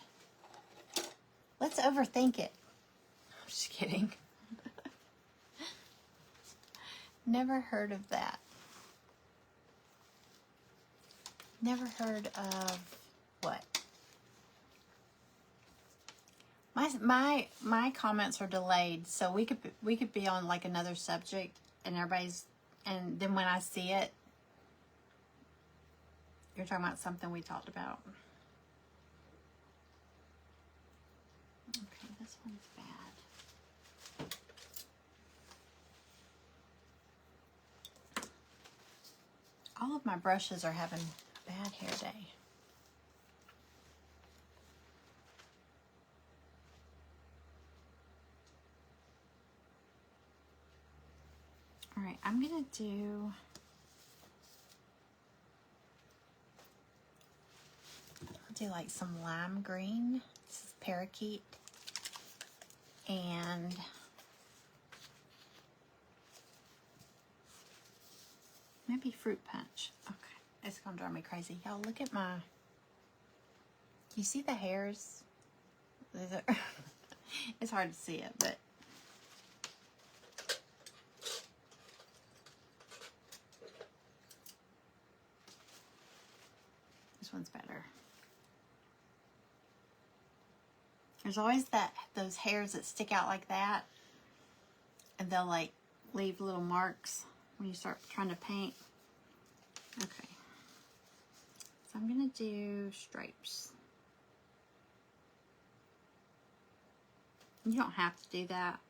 Let's overthink it. I'm just kidding. Never heard of that. Never heard of what? My comments are delayed, so we could be on like another subject, and and then when I see it, you're talking about something we talked about. Okay, this one's bad. of my brushes are having a bad hair day. All right, I'm gonna do, I'll do like some lime green. This is parakeet. And maybe fruit punch. Okay, it's gonna drive me crazy. Y'all look at my, you see the hairs? It's hard to see it, but this one's better. There's always those hairs that stick out like that, and they'll like leave little marks when you start trying to paint. Okay, so I'm gonna do stripes. You don't have to do that.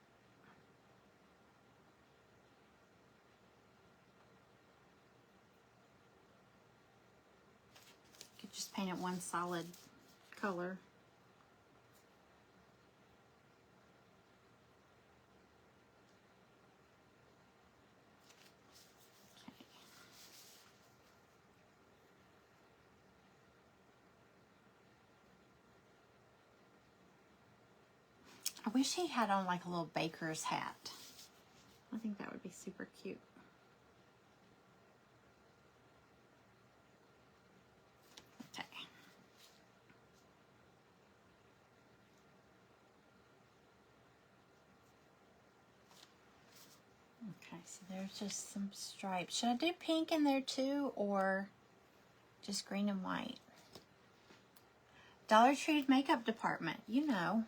You could just paint it one solid color. I wish he had on like a little baker's hat. I think that would be super cute. Okay. Okay, so there's just some stripes. Should I do pink in there too, or just green and white? Dollar Tree makeup department, you know.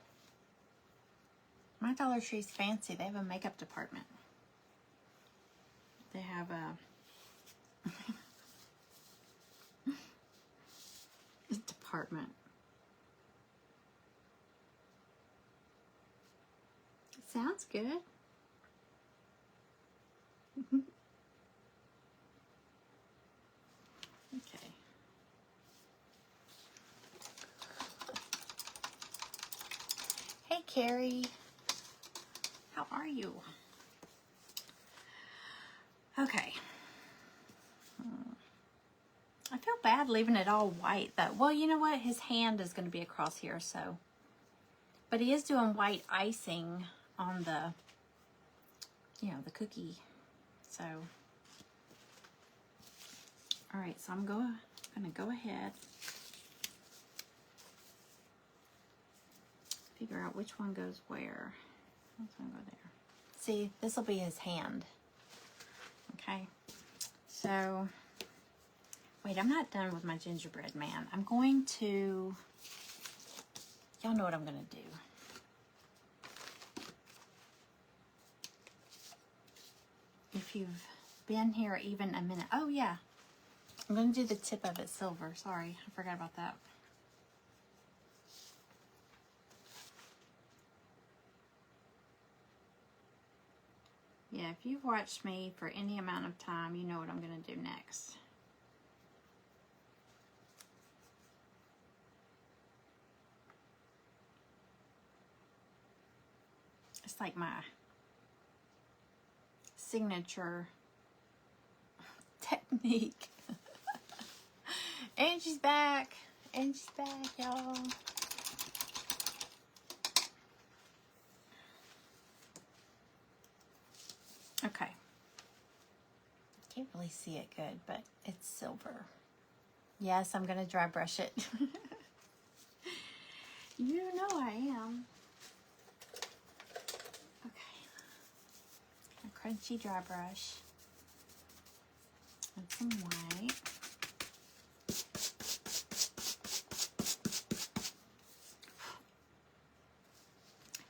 My Dollar Tree's fancy. They have a makeup department. They have a department. Sounds good. Okay. Hey, Carrie. How are you? Okay. I feel bad leaving it all white though. Well, you know what? His hand is going to be across here, so. But he is doing white icing on the, you know, the cookie. So. All right, so I'm going to go ahead. Figure out which one goes where. This one go there. See, this will be his hand. Okay. So, wait, I'm not done with my gingerbread man. I'm going to, y'all know what I'm going to do. If you've been here even a minute. Oh, yeah. I'm going to do the tip of it silver. Sorry, I forgot about that. Yeah, if you've watched me for any amount of time, you know what I'm going to do next. It's like my signature technique. Angie's back. Angie's back, y'all. Okay. Can't really see it good, but it's silver. Yes, I'm going to dry brush it. You know I am. Okay. A crunchy dry brush. And some white.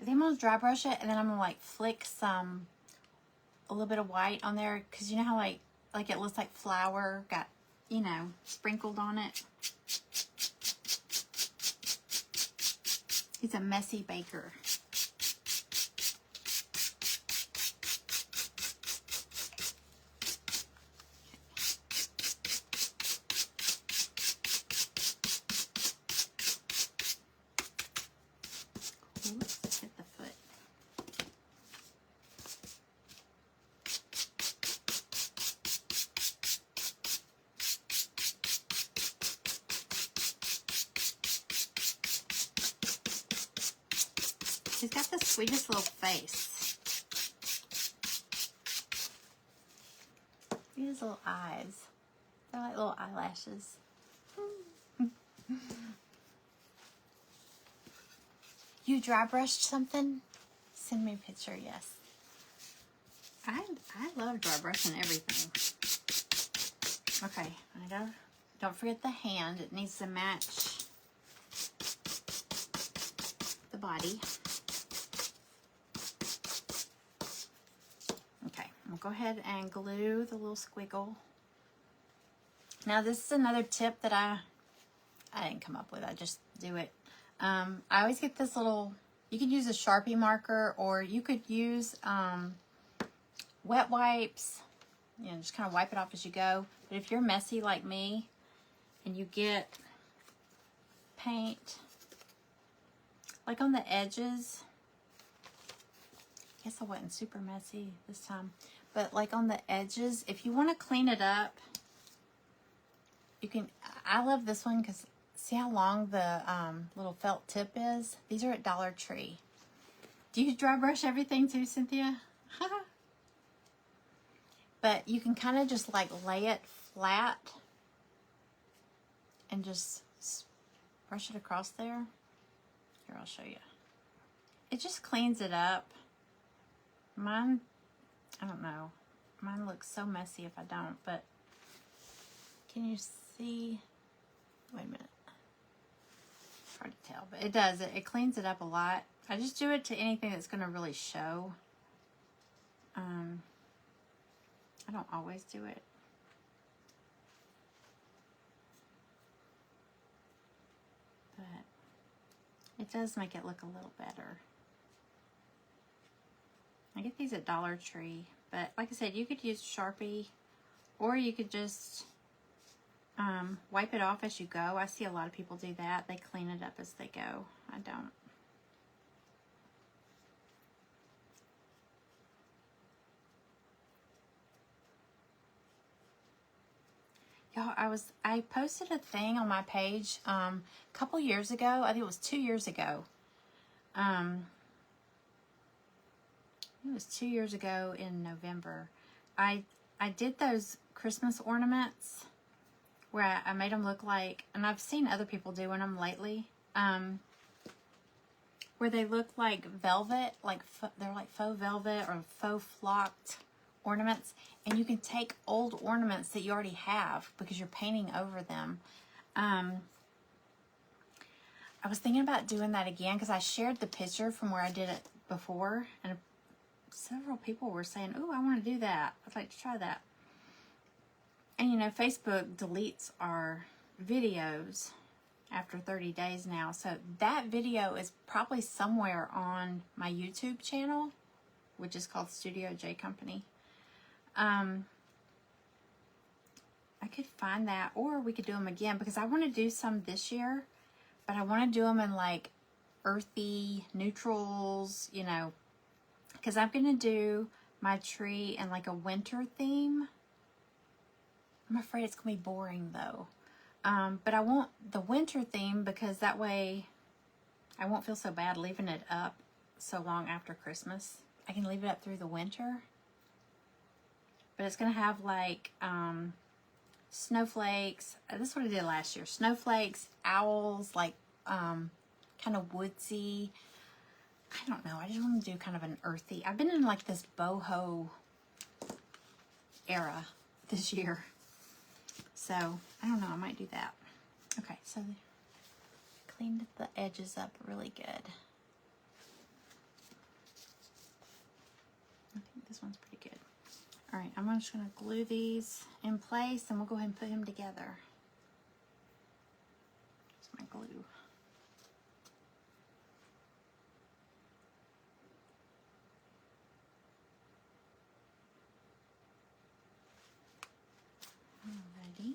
I think I'm going to dry brush it, and then I'm going to like flick a little bit of white on there, because you know how like it looks like flour got, you know, sprinkled on it. He's a messy baker. He's got the sweetest little face. Look at his little eyes. They're like little eyelashes. You dry brushed something? Send me a picture, yes. I love dry brushing everything. Okay, don't forget the hand. It needs to match the body. Okay, we'll go ahead and glue the little squiggle. Now this is another tip that I didn't come up with. I just do it. I always get this little, you could use a Sharpie marker, or you could use wet wipes. You know, just kind of wipe it off as you go. But if you're messy like me and you get paint like on the edges, I guess I wasn't super messy this time, but like on the edges, if you want to clean it up, you can. I love this one because see how long the little felt tip is? These are at Dollar Tree. Do you dry brush everything too, Cynthia? But you can kind of just like lay it flat and just brush it across there. Here, I'll show you. It just cleans it up. Mine, I don't know. Mine looks so messy if I don't, but can you see? Wait a minute. It's hard to tell, but it does. It cleans it up a lot. I just do it to anything that's going to really show. I don't always do it. But it does make it look a little better. I get these at Dollar Tree, but like I said, you could use Sharpie, or you could just wipe it off as you go. I see a lot of people do that. They clean it up as they go. I don't. Y'all, I posted a thing on my page a couple years ago. I think it was 2 years ago. It was 2 years ago in November. I did those Christmas ornaments where I made them look like, and I've seen other people doing them lately, where they look like velvet, like they're like faux velvet or faux flocked ornaments, and you can take old ornaments that you already have because you're painting over them. I was thinking about doing that again because I shared the picture from where I did it before, and several people were saying, "Oh, I want to do that. I'd like to try that." And you know, Facebook deletes our videos after 30 days now, so that video is probably somewhere on my YouTube channel, which is called Studio J Company. I could find that, or we could do them again because I want to do some this year, but I want to do them in like earthy neutrals, you know, because I'm going to do my tree in like a winter theme. I'm afraid it's going to be boring though. But I want the winter theme because that way I won't feel so bad leaving it up so long after Christmas. I can leave it up through the winter. But it's going to have like snowflakes. This is what I did last year. Snowflakes, owls, like kind of woodsy. I don't know. I just want to do kind of an earthy. I've been in like this boho era this year. So, I don't know. I might do that. Okay, so cleaned the edges up really good. I think this one's pretty good. All right, I'm just going to glue these in place and we'll go ahead and put them together. Here's my glue. Alrighty.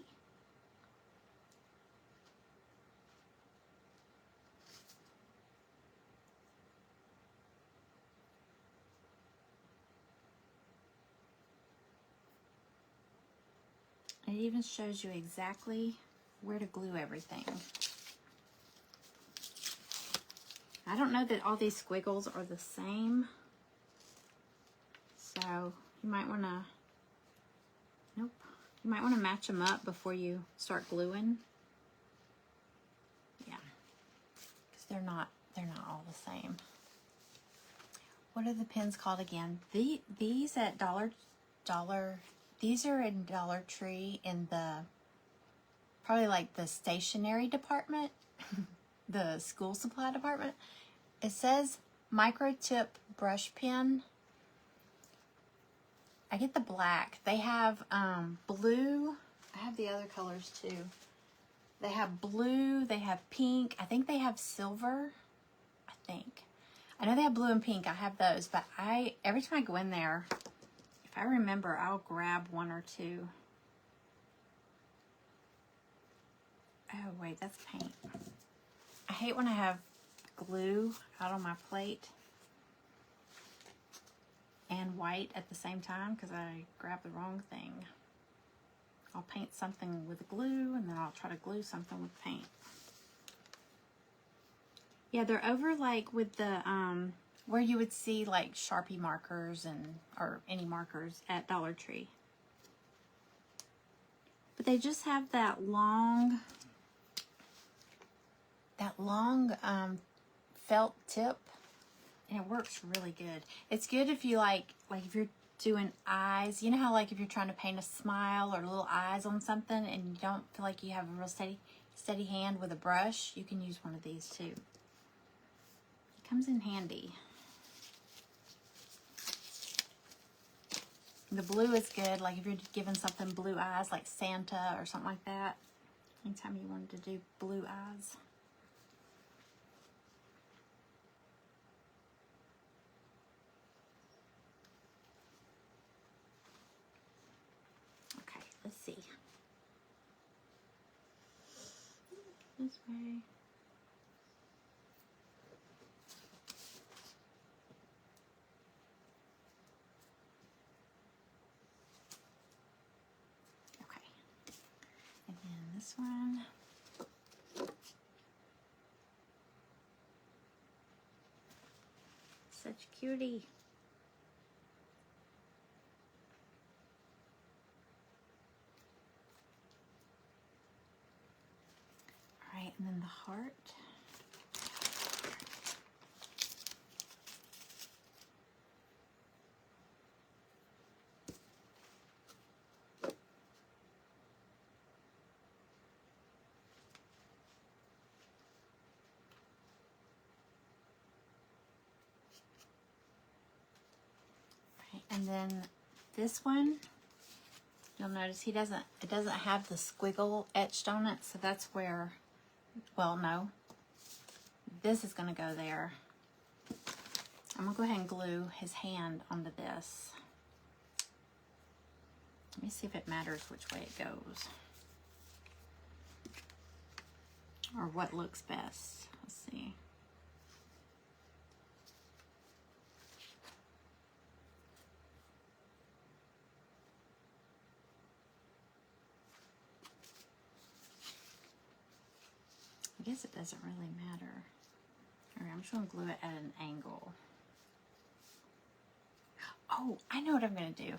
It even shows you exactly where to glue everything. I don't know that all these squiggles are the same. So you might want to, nope, you might want to match them up before you start gluing. Yeah, because they're not all the same. What are the pins called again? These at these are in Dollar Tree in the, probably like the stationery department, the school supply department. It says micro tip brush pen. I get the black. They have blue. I have the other colors too. They have blue. They have pink. I think they have silver. I think. I know they have blue and pink. I have those, but every time I go in there, if I remember, I'll grab one or two. Oh wait, that's paint. I hate when I have glue out on my plate and white at the same time because I grab the wrong thing. I'll paint something with glue and then I'll try to glue something with paint. Yeah, they're over like with the where you would see like Sharpie markers or any markers at Dollar Tree. But they just have that long felt tip, and it works really good. It's good if you like if you're doing eyes. You know how like if you're trying to paint a smile or little eyes on something and you don't feel like you have a real steady hand with a brush, you can use one of these too. It comes in handy. The blue is good, like if you're giving something blue eyes, like Santa or something like that. Anytime you wanted to do blue eyes. Okay, let's see. This way. Okay. And then this one. Such cutie. All right, and then the heart. And then this one, you'll notice it doesn't have the squiggle etched on it, so that's where, well, no, this is going to go there. I'm going to go ahead and glue his hand onto this. Let me see if it matters which way it goes, or what looks best. Let's see. I guess it doesn't really matter. All right, I'm just going to glue it at an angle. Oh, I know what I'm going to do.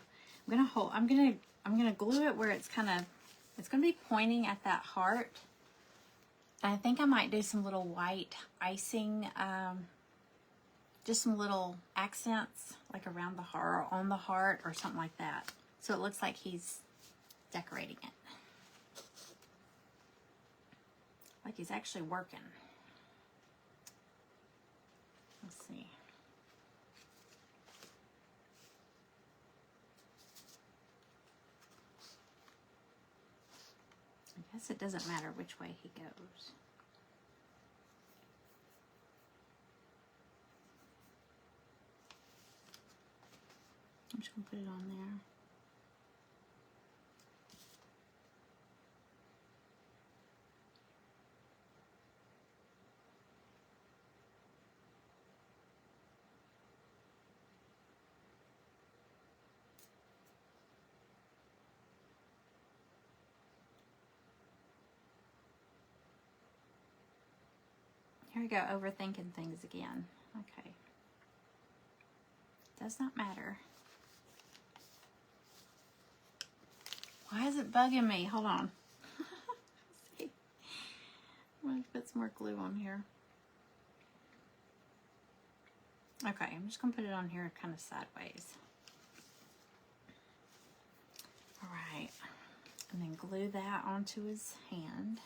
I'm going to glue it where it's going to be pointing at that heart. And I think I might do some little white icing, just some little accents like around the heart, on the heart, or something like that. So it looks like he's decorating it. Like he's actually working. Let's see. I guess it doesn't matter which way he goes. I'm just going to put it on there. Here we go, overthinking things again. Okay. Does not matter. Why is it bugging me? Hold on. See. I'm going to put some more glue on here. Okay, I'm just going to put it on here kind of sideways. All right. And then glue that onto his hand.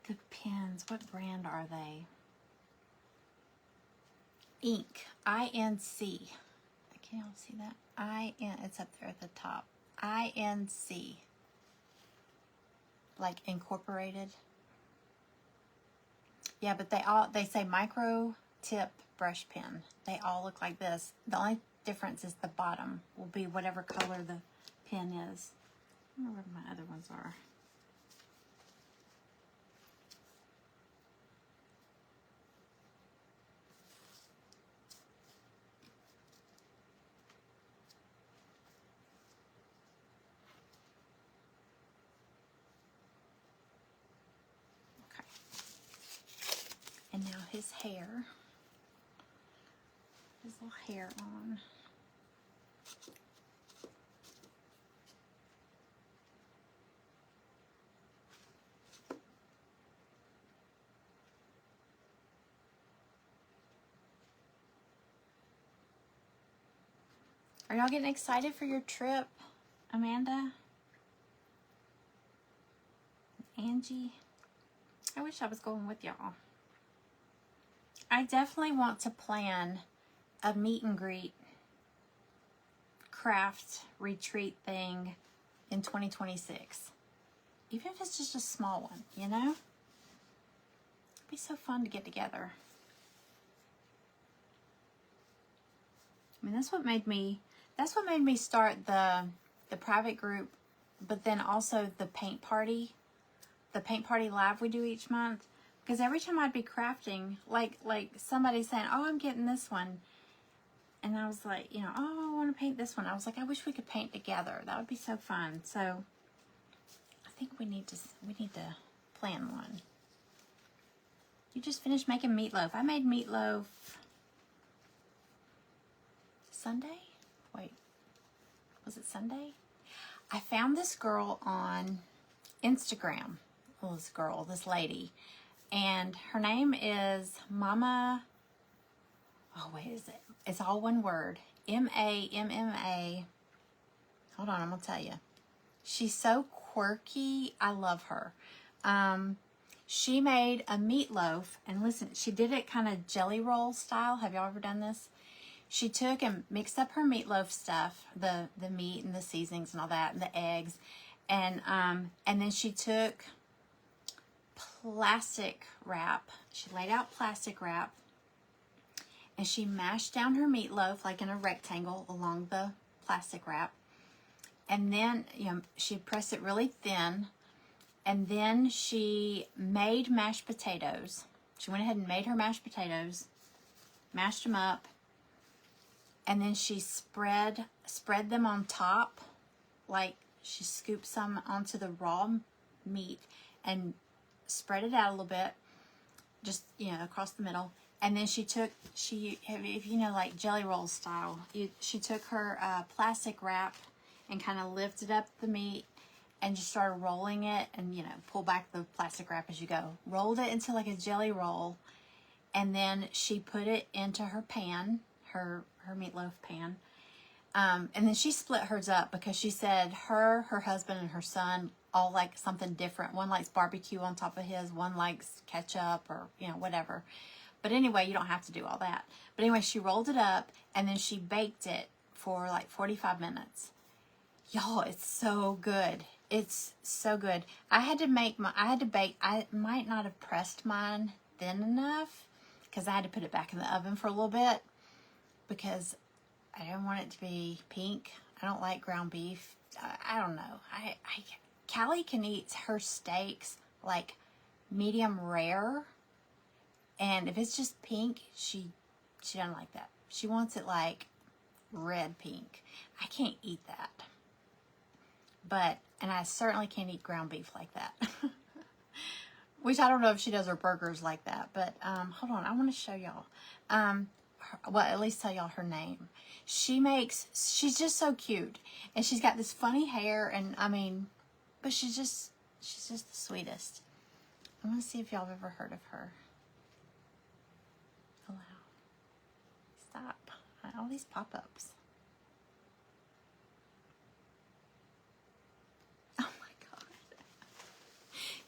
The pens, what brand are they? Ink, I-N-C. Can y'all see that? It's up there at the top. I-N-C. Like incorporated. Yeah, but they say micro tip brush pen. They all look like this. The only difference is the bottom will be whatever color the pen is. I don't know where my other ones are. And now his hair, his little hair on. Are y'all getting excited for your trip, Amanda? Angie? I wish I was going with y'all. I definitely want to plan a meet and greet craft retreat thing in 2026. Even if it's just a small one, you know? It'd be so fun to get together. I mean, that's what made me start the private group, but then also the paint party live we do each month. Because every time I'd be crafting, like somebody saying, oh, I'm getting this one. And I was like, you know, oh, I want to paint this one. I was like, I wish we could paint together. That would be so fun. So I think we need to plan one. You just finished making meatloaf. I made meatloaf Sunday? Wait, was it Sunday? I found this girl on Instagram. Well, this lady. And her name is Mama, oh, wait, is it? It's all one word. M-A-M-M-A. Hold on, I'm going to tell you. She's so quirky. I love her. She made a meatloaf. And listen, she did it kind of jelly roll style. Have y'all ever done this? She took and mixed up her meatloaf stuff, the meat and the seasonings and all that, and the eggs. And then she took plastic wrap. She laid out plastic wrap. And she mashed down her meatloaf like in a rectangle along the plastic wrap. And then, you know, she pressed it really thin. And then she made mashed potatoes. She went ahead and made her mashed potatoes, mashed them up. And then she spread them on top, like she scooped some onto the raw meat and spread it out a little bit, just, you know, across the middle. And then if you know, like jelly roll style, she took her plastic wrap and kind of lifted up the meat and just started rolling it, and, you know, pull back the plastic wrap as you go. Rolled it into like a jelly roll, and then she put it into her pan, her meatloaf pan. And then she split hers up because she said her husband and her son all like something different. One likes barbecue on top of his, one likes ketchup or, you know, whatever. But anyway, you don't have to do all that. But anyway, she rolled it up and then she baked it for like 45 minutes. Y'all, it's so good. It's so good. I might not have pressed mine thin enough because I had to put it back in the oven for a little bit. because I don't want it to be pink. I don't like ground beef. I don't know. Callie can eat her steaks like medium rare, and if it's just pink, she doesn't like that. She wants it like red pink. I can't eat that. And I certainly can't eat ground beef like that. Which I don't know if she does her burgers like that. But hold on, I want to show y'all. Well, at least tell y'all her name. She's just so cute. And she's got this funny hair, and I mean, but she's just the sweetest. I want to see if y'all have ever heard of her. Allow. Stop. All these pop-ups. Oh my God.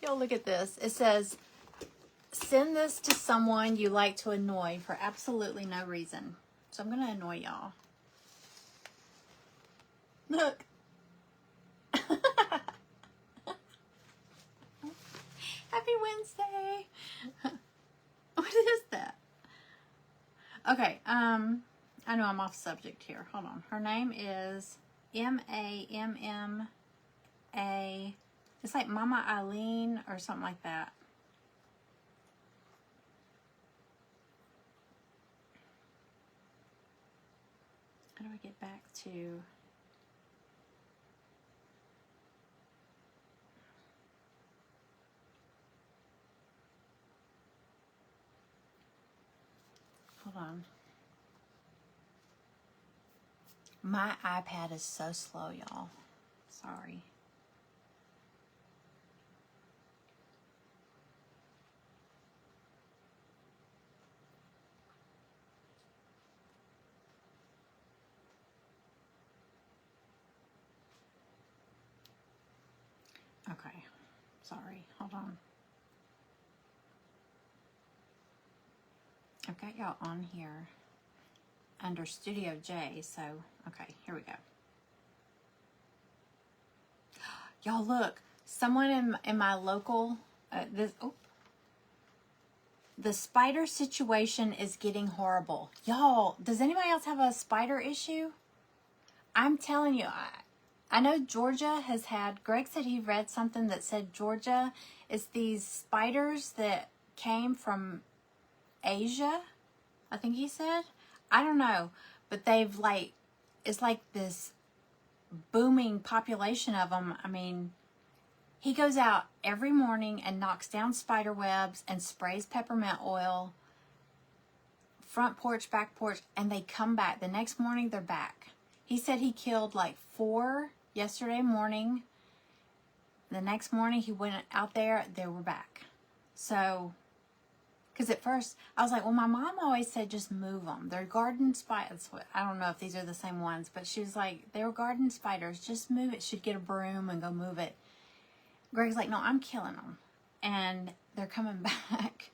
Y'all look at this. It says, send this to someone you like to annoy for absolutely no reason. So I'm going to annoy y'all. Look. Happy Wednesday. What is that? Okay, I know I'm off subject here. Hold on. Her name is Mamma. It's like Mama Eileen or something like that. How do I get back to... Hold on. My iPad is so slow, y'all. Sorry. Okay. Sorry. Hold on. I've got y'all on here under Studio J, so, okay, here we go. Y'all look, someone in my local, the spider situation is getting horrible. Y'all, does anybody else have a spider issue? I'm telling you, I know Georgia has had, Greg said he read something that said Georgia is these spiders that came from Asia, I think he said. I don't know, but they've like, it's like this booming population of them. I mean, he goes out every morning and knocks down spider webs and sprays peppermint oil, front porch, back porch, and they come back. The next morning, they're back. He said he killed like 4 yesterday morning. The next morning, he went out there, they were back. So... because at first, I was like, well, my mom always said just move them. They're garden spiders. I don't know if these are the same ones, but she was like, they're garden spiders. Just move it. She'd get a broom and go move it. Greg's like, no, I'm killing them. And they're coming back.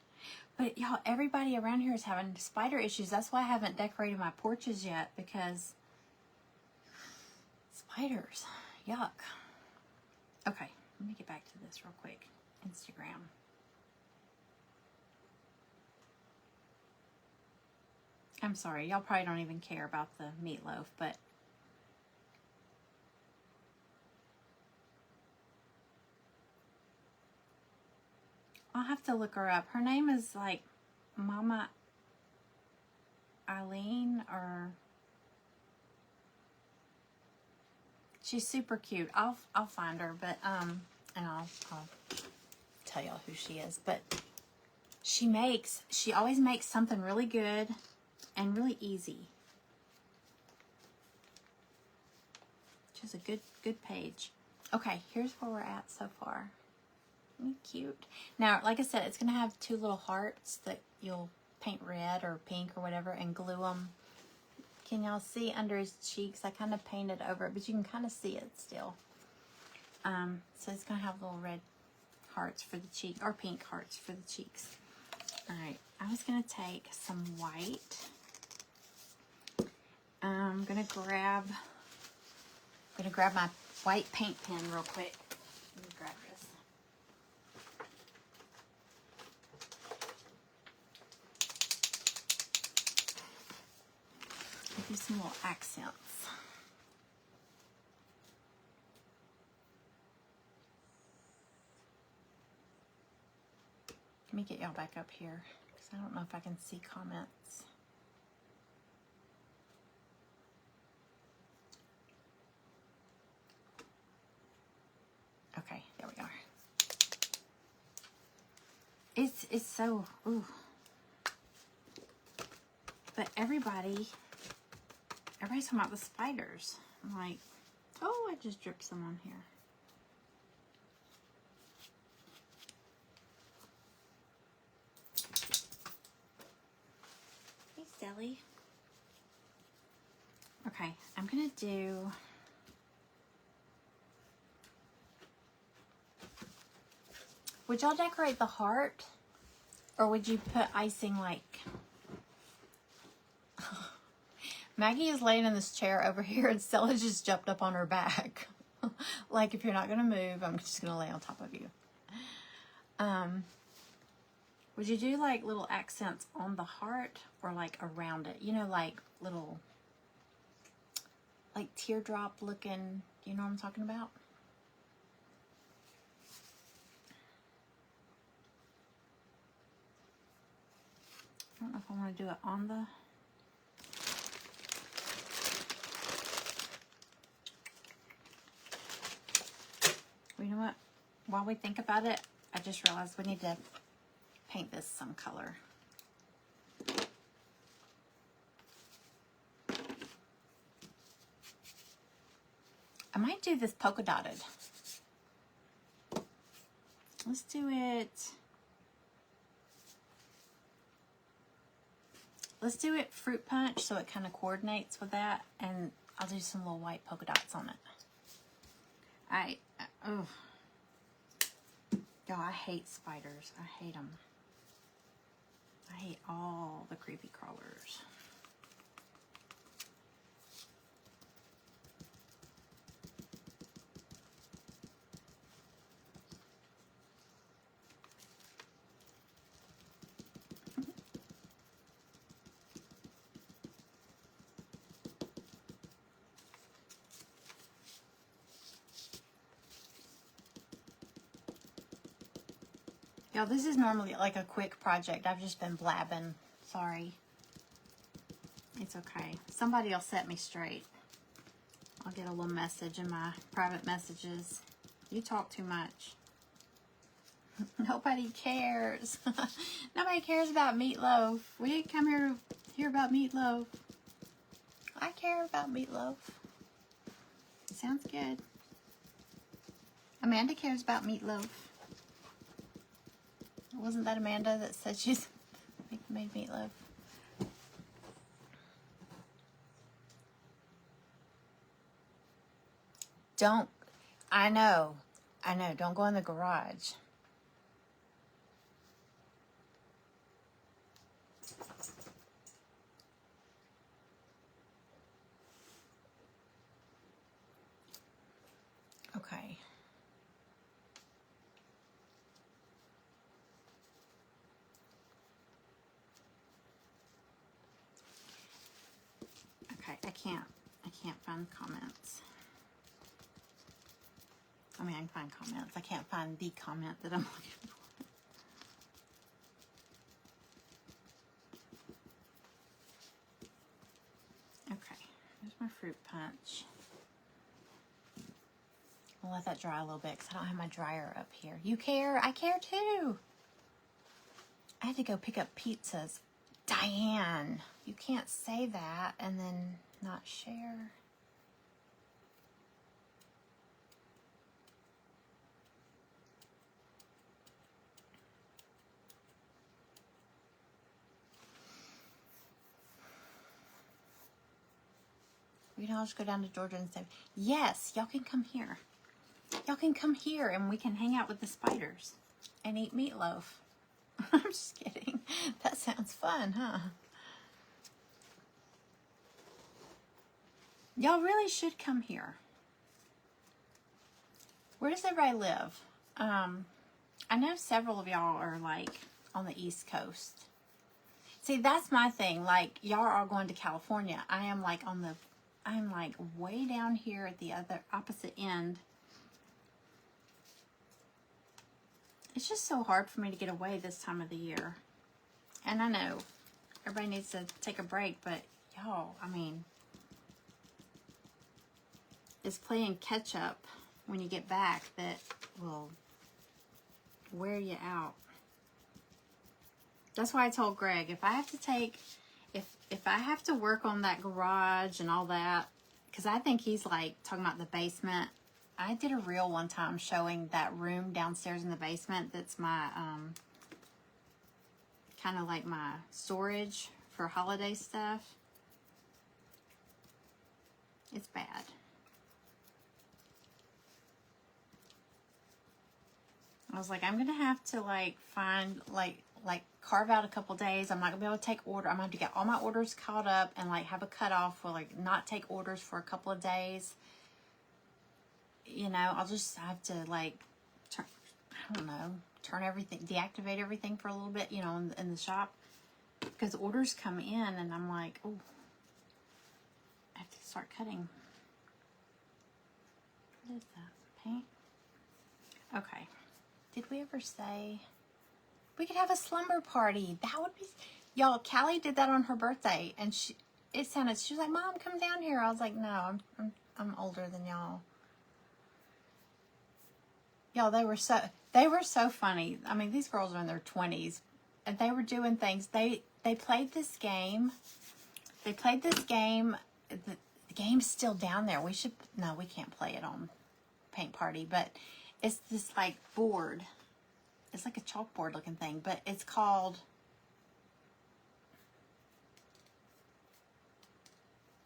But y'all, everybody around here is having spider issues. That's why I haven't decorated my porches yet, because spiders. Yuck. Okay, let me get back to this real quick. Instagram. I'm sorry, y'all probably don't even care about the meatloaf, but I'll have to look her up. Her name is like Mama Eileen, or she's super cute. I'll find her, but and I'll tell y'all who she is. But she always makes something really good and really easy. Which is a good page. Okay, here's where we're at so far. Isn't he cute? Now, like I said, it's going to have 2 little hearts that you'll paint red or pink or whatever and glue them. Can y'all see under his cheeks? I kind of painted over it, but you can kind of see it still. So it's going to have little red hearts for the cheek, or pink hearts for the cheeks. All right, I was going to take some white. I'm going to grab my white paint pen real quick. Let me grab this. Do some little accents. Let me get y'all back up here because I don't know if I can see comments. Okay, there we are. It's so, ooh. But everybody's talking about the spiders. I'm like, oh, I just dripped some on here. Hey, Sally. Okay, I'm gonna do, would y'all decorate the heart? Or would you put icing like, Maggie is laying in this chair over here and Stella just jumped up on her back. Like, if you're not gonna move, I'm just gonna lay on top of you. Would you do like little accents on the heart or like around it? You know, like little, like teardrop looking, you know what I'm talking about? I don't know if I want to do it on the, well, you know what? While we think about it, I just realized we need to paint this some color. I might do this polka dotted. Let's do it. Let's do it fruit punch so it kind of coordinates with that, and I'll do some little white polka dots on it. Oh, y'all, I hate spiders. I hate them. I hate all the creepy crawlers. Y'all, this is normally like a quick project. I've just been blabbing. Sorry. It's okay. Somebody will set me straight. I'll get a little message in my private messages. You talk too much. Nobody cares. Nobody cares about Meatloaf. We didn't come here to hear about Meatloaf. I care about Meatloaf. Sounds good. Amanda cares about Meatloaf. Wasn't that Amanda that said she's made meatloaf? Don't, I know, don't go in the garage. Okay. Okay, I can't find comments. I mean, I can find comments. I can't find the comment that I'm looking for. Okay, here's my fruit punch. I'll let that dry a little bit because I don't have my dryer up here. You care? I care too. I had to go pick up pizzas. Diane, you can't say that and then not share. We can all just go down to Georgia and say, yes, y'all can come here. Y'all can come here and we can hang out with the spiders and eat meatloaf. I'm just kidding. That sounds fun, huh? Y'all really should come here. Where does everybody live? I know several of y'all are like on the East Coast. See, that's my thing. Like, y'all are all going to California. I am like I'm like way down here at the other opposite end. It's just so hard for me to get away this time of the year. And I know everybody needs to take a break, but y'all, I mean, it's playing catch up when you get back that will wear you out. That's why I told Greg, if I have to take, if I have to work on that garage and all that, because I think he's like talking about the basement. I did a reel one time showing that room downstairs in the basement that's my, kind of like my storage for holiday stuff. It's bad. I was like, I'm going to have to like find, like carve out a couple days. I'm not going to be able to take order. I'm going to have to get all my orders caught up and like have a cutoff for like not take orders for a couple of days. You know, I'll just have to like, I don't know, turn everything, deactivate everything for a little bit, you know, in the shop. Because orders come in and I'm like, oh, I have to start cutting. What is that? Paint? Okay. Did we ever say we could have a slumber party? That would be, y'all, Callie did that on her birthday and she was like, Mom, come down here. I was like, no, I'm older than y'all. Y'all, they were so funny. I mean, these girls are in their 20s and they were doing things. They played this game. The game's still down there. We can't play it on Paint Party, but it's this like board. It's like a chalkboard looking thing, but it's called,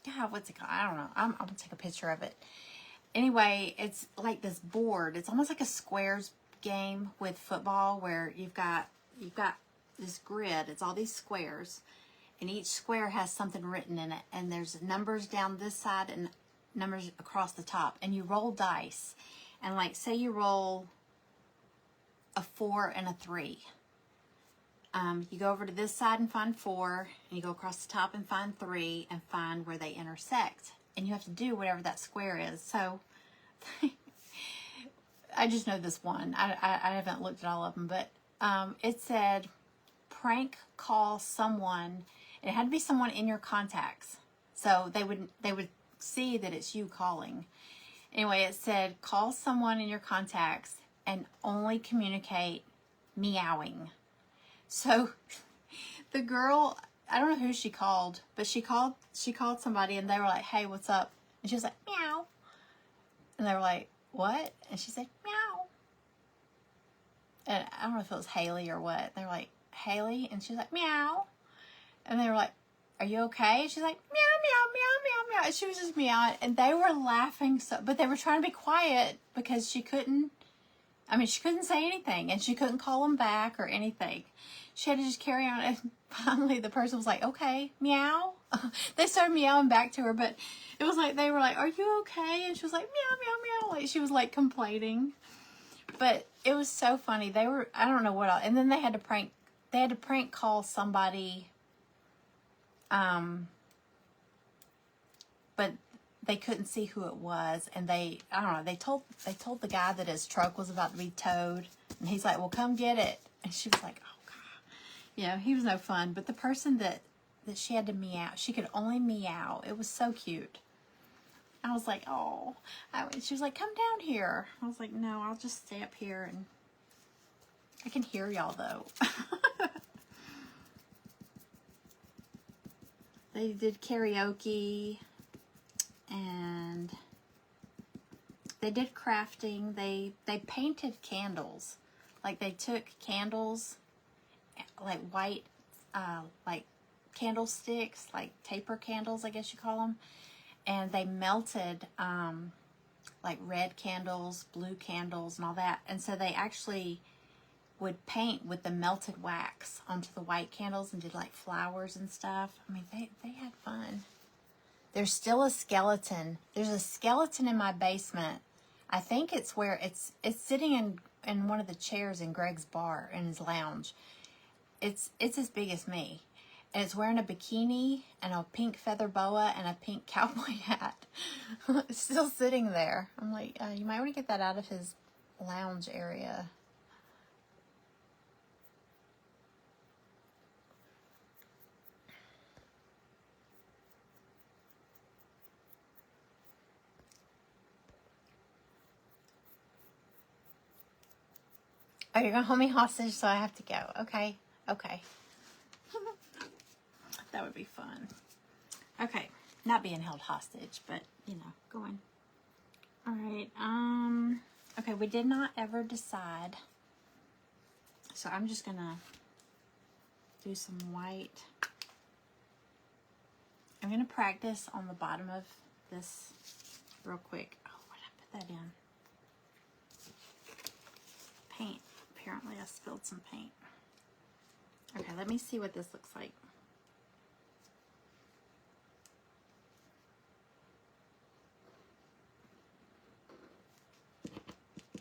God, what's it called? I don't know. I'm gonna take a picture of it. Anyway, it's like this board. It's almost like a squares game with football where you've got this grid. It's all these squares, and each square has something written in it, and there's numbers down this side and numbers across the top, and you roll dice. And like, say you roll a 4 and a 3. You go over to this side and find 4, and you go across the top and find 3, and find where they intersect. And you have to do whatever that square is. So, I just know this one. I haven't looked at all of them, but it said, prank call someone. And it had to be someone in your contacts. So they would see that it's you calling. Anyway, it said, call someone in your contacts and only communicate meowing. So the girl, I don't know who she called, but she called somebody and they were like, hey, what's up? And she was like, meow. And they were like, what? And she said, meow. And I don't know if it was Haley or what. They were like, Haley? And she was like, meow. And they were like, are you okay? And she's like, meow, meow, meow, meow, meow. And she was just meowing. And they were laughing, but they were trying to be quiet because she couldn't say anything. And she couldn't call them back or anything. She had to just carry on. And finally, the person was like, okay, meow. They started meowing back to her. But it was like, they were like, are you okay? And she was like, meow, meow, meow. Like she was like complaining. But it was so funny. They were, I don't know what else. And then they had to prank call somebody. But they couldn't see who it was, and I don't know, they told the guy that his truck was about to be towed, and he's like, well, come get it. And she was like, oh God, you know, he was no fun. But the person that she had to meow, she could only meow. It was so cute. I was like, oh, she was like, come down here. I was like, no, I'll just stay up here, and I can hear y'all though. They did karaoke, and they did crafting. They painted candles. Like they took candles, like white, like candlesticks, like taper candles, I guess you call them. And they melted, like red candles, blue candles, and all that. And so they actually would paint with the melted wax onto the white candles and did like flowers and stuff. I mean, they had fun. There's still a skeleton. There's a skeleton in my basement. I think it's where it's sitting in one of the chairs in Greg's bar, in his lounge. It's as big as me. And it's wearing a bikini and a pink feather boa and a pink cowboy hat. It's still sitting there. I'm like, you might want to get that out of his lounge area. Oh, you're going to hold me hostage, so I have to go. Okay. Okay. That would be fun. Okay. Not being held hostage, but, you know, going. All right. Okay, we did not ever decide. So I'm just going to do some white. I'm going to practice on the bottom of this real quick. Oh, where did I put that in? Paint. Apparently I spilled some paint. Okay, let me see what this looks like.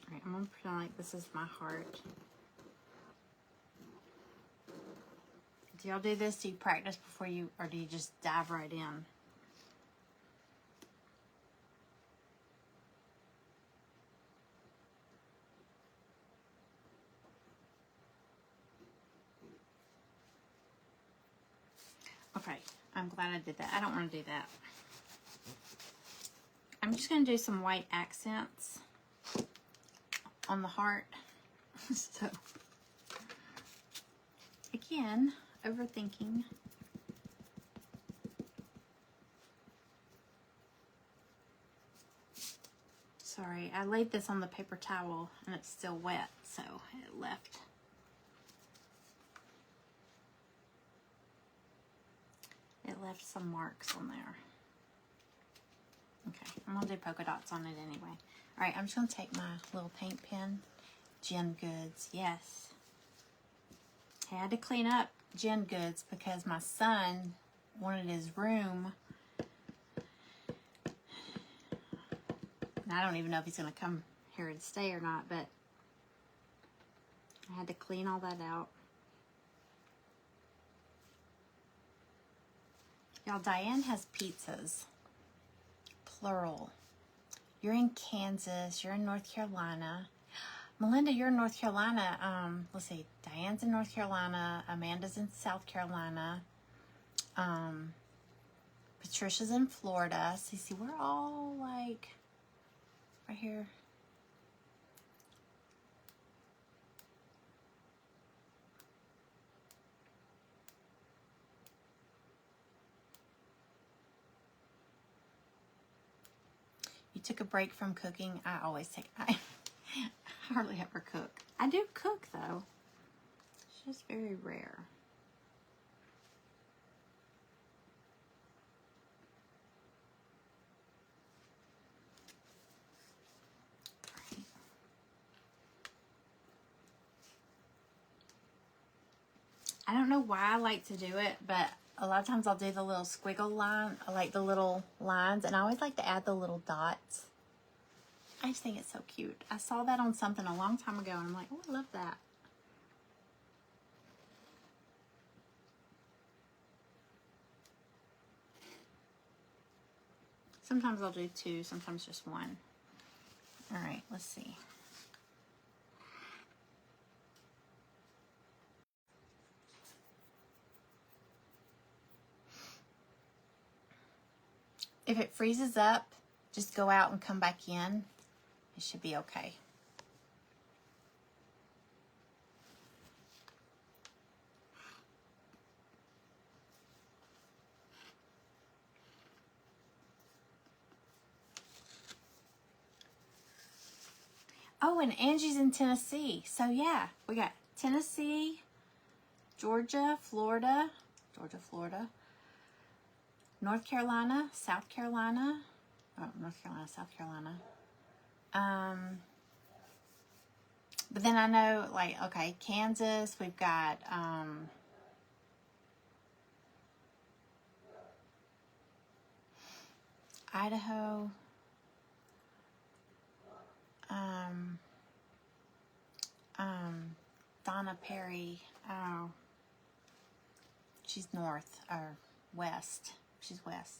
All right, I'm going to pretend like this is my heart. Do y'all do this? Do you practice before you, or do you just dive right in? Okay, I'm glad I did that. I don't want to do that. I'm just going to do some white accents on the heart. So, again, overthinking. Sorry, I laid this on the paper towel and it's still wet, so it left. It left some marks on there. Okay, I'm going to do polka dots on it anyway. Alright, I'm just going to take my little paint pen. Gin Goods, yes. I had to clean up Gin Goods because my son wanted his room. And I don't even know if he's going to come here and stay or not, but I had to clean all that out. Y'all, Diane has pizzas. Plural. You're in Kansas. You're in North Carolina. Melinda, you're in North Carolina. Let's see. Diane's in North Carolina. Amanda's in South Carolina. Patricia's in Florida. See, we're all like right here. You took a break from cooking. I always take. I hardly ever cook. I do cook though. It's just very rare. I don't know why I like to do it, but a lot of times I'll do the little squiggle line. I like the little lines, and I always like to add the little dots. I just think it's so cute. I saw that on something a long time ago, and I'm like, oh, I love that. Sometimes I'll do two, sometimes just one. All right, let's see. If it freezes up, just go out and come back in. It should be okay. Oh, and Angie's in Tennessee. So yeah, we got Tennessee, Georgia, Florida, North Carolina, South Carolina. Oh, North Carolina, South Carolina. But then I know, like, okay, Kansas, we've got, Idaho, Donna Perry, oh, She's north or west. She's west.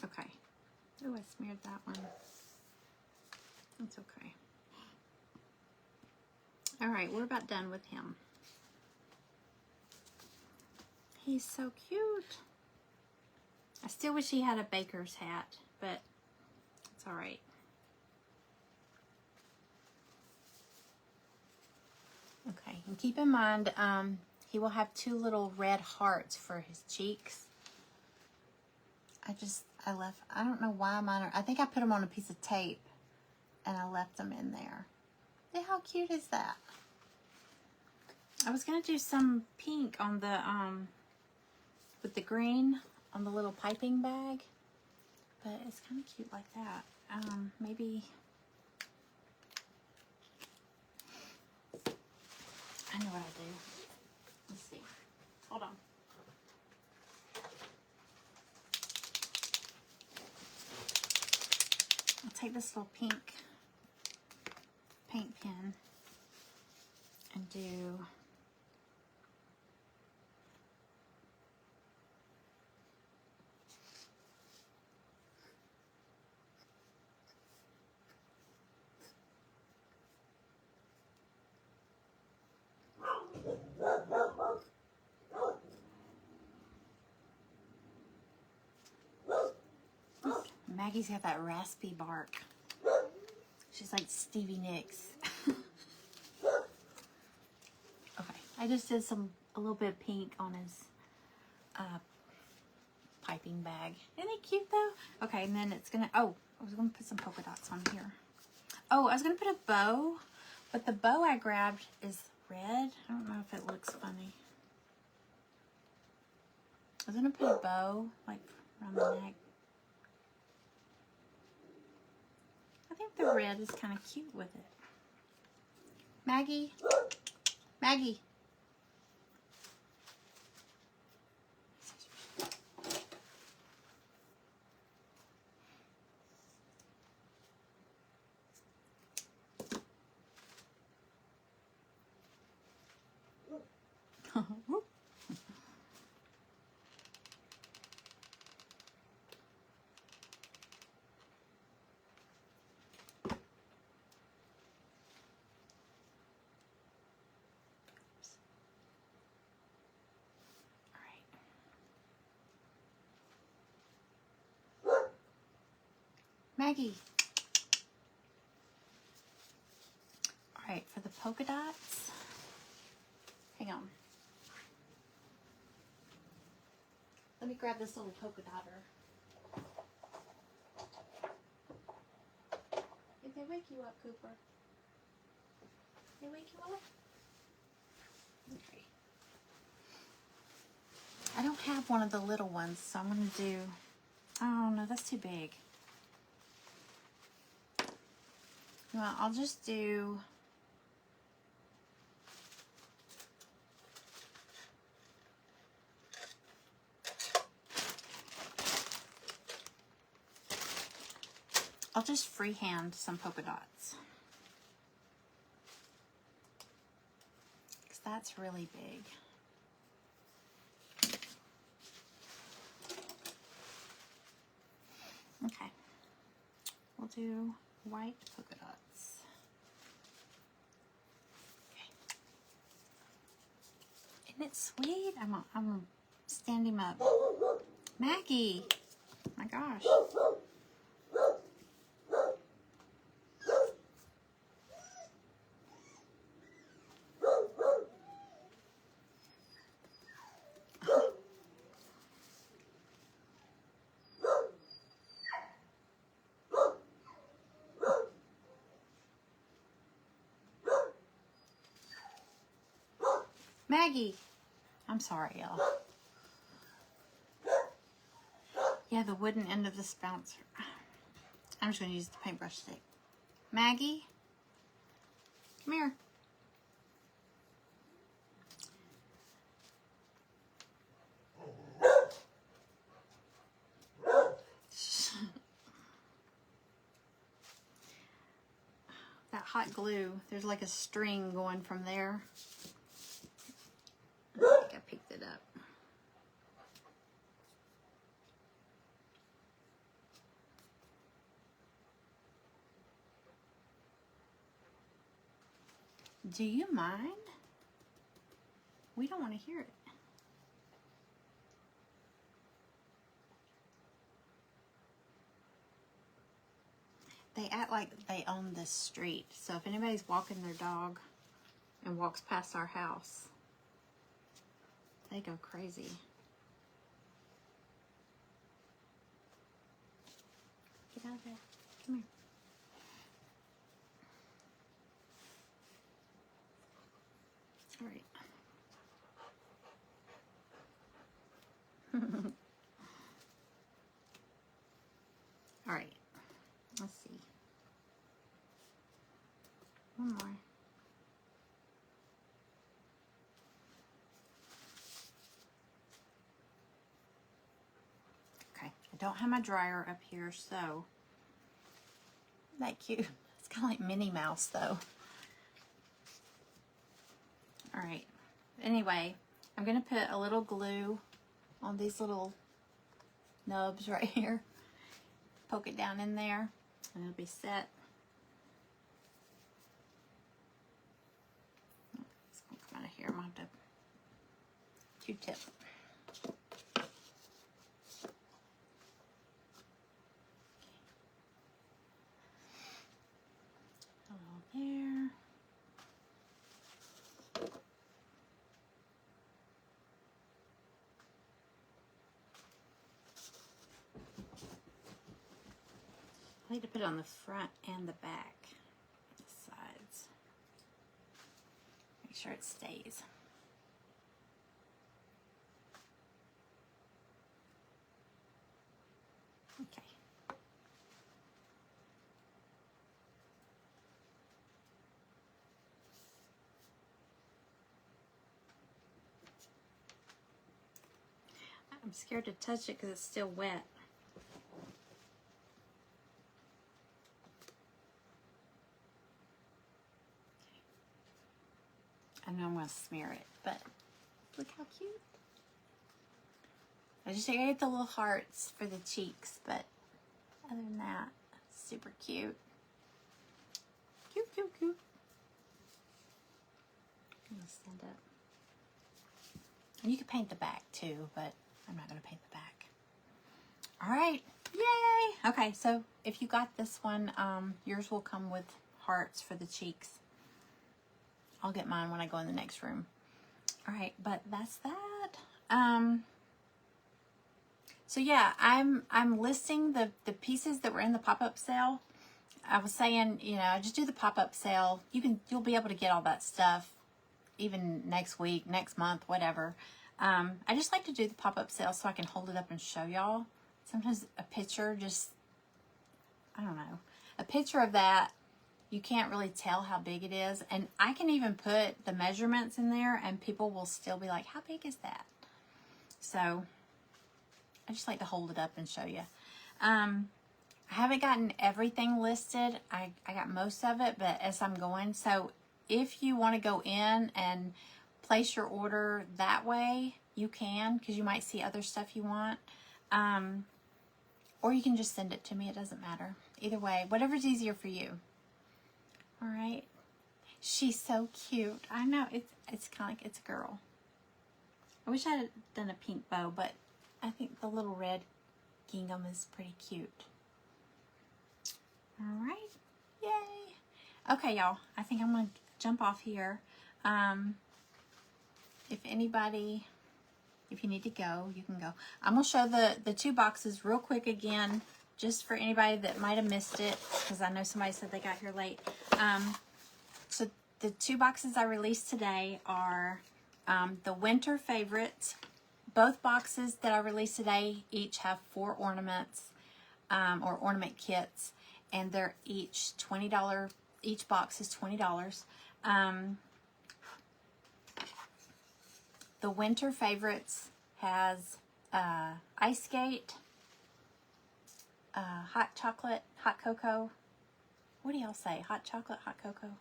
Okay. Oh, I smeared that one. That's okay. All right, we're about done with him. He's so cute. I still wish he had a baker's hat, but it's all right. Okay, and keep in mind, he will have 2 little red hearts for his cheeks. I don't know why mine are, I think I put them on a piece of tape and I left them in there. See how cute is that? I was going to do some pink on the, with the green on the little piping bag, but it's kind of cute like that. Maybe, I know what I'll do. Let's see. Hold on. I'll take this little pink paint pen and do Maggie's got that raspy bark. She's like Stevie Nicks. Okay, I just did a little bit of pink on his piping bag. Isn't it cute though? Okay, and then it's gonna, oh, I was gonna put some polka dots on here. Oh, I was gonna put a bow, but the bow I grabbed is red. I don't know if it looks funny. I was gonna put a bow like around the neck. I think the red is kind of cute with it. Maggie? Maggie? Maggie. All right, for the polka dots, hang on. Let me grab this little polka dotter. Did they wake you up, Cooper? They wake you up? Okay. I don't have one of the little ones, so I'm going to do, oh no, that's too big. Well, I'll just do, I'll just freehand some polka dots. Because that's really big. Okay. We'll do white polka dots. Isn't it sweet? I'm gonna stand him up. Maggie! My gosh. Maggie! I'm sorry, y'all. Yeah, the wooden end of this bouncer. I'm just going to use the paintbrush stick. Maggie? Come here. that hot glue, there's like a string going from there. I think I picked it up. Do you mind? We don't want to hear it. They act like they own this street. So if anybody's walking their dog and walks past our house, they go crazy. Get out of there. Come here. All right. All right. Let's see. One more. Okay. I don't have my dryer up here, so that cute. It's kind of like Minnie Mouse, though. All right. Anyway, I'm going to put a little glue on these little nubs right here. Poke it down in there, and it'll be set. It's going to come out of here. I'm going to have to Q-tip. Hello there. I need to put it on the front and the back, the sides. Make sure it stays. Okay. I'm scared to touch it because it's still wet. I know I'm going to smear it, but look how cute. I just added the little hearts for the cheeks, but other than that, super cute. Cute, cute, cute. I'm going to stand up. And you can paint the back too, but I'm not going to paint the back. All right. Yay! Okay, so if you got this one, yours will come with hearts for the cheeks. I'll get mine when I go in the next room. All right, but that's that. So yeah, I'm listing the pieces that were in the pop-up sale. I was saying, you know, just do the pop-up sale. You'll be able to get all that stuff even next week, next month, whatever. I just like to do the pop-up sale so I can hold it up and show y'all. Sometimes a picture just, I don't know, a picture of that, you can't really tell how big it is. And I can even put the measurements in there and people will still be like, how big is that? So I just like to hold it up and show you. I haven't gotten everything listed. I got most of it, but as I'm going. So if you want to go in and place your order that way, you can, because you might see other stuff you want. Or you can just send it to me. It doesn't matter. Either way, whatever's easier for you. All right. She's so cute. I know. It's kind of like it's a girl. I wish I had done a pink bow, but I think the little red gingham is pretty cute. All right. Yay. Okay, y'all. I think I'm going to jump off here. If you need to go, you can go. I'm going to show the two boxes real quick again, just for anybody that might have missed it, because I know somebody said they got here late. So the two boxes I released today are the winter favorites. Both boxes that I released today each have 4 ornaments or ornament kits, and they're each $20. Each box is $20. The winter favorites has ice skate, hot chocolate, hot cocoa. What do y'all say? Hot chocolate, hot cocoa?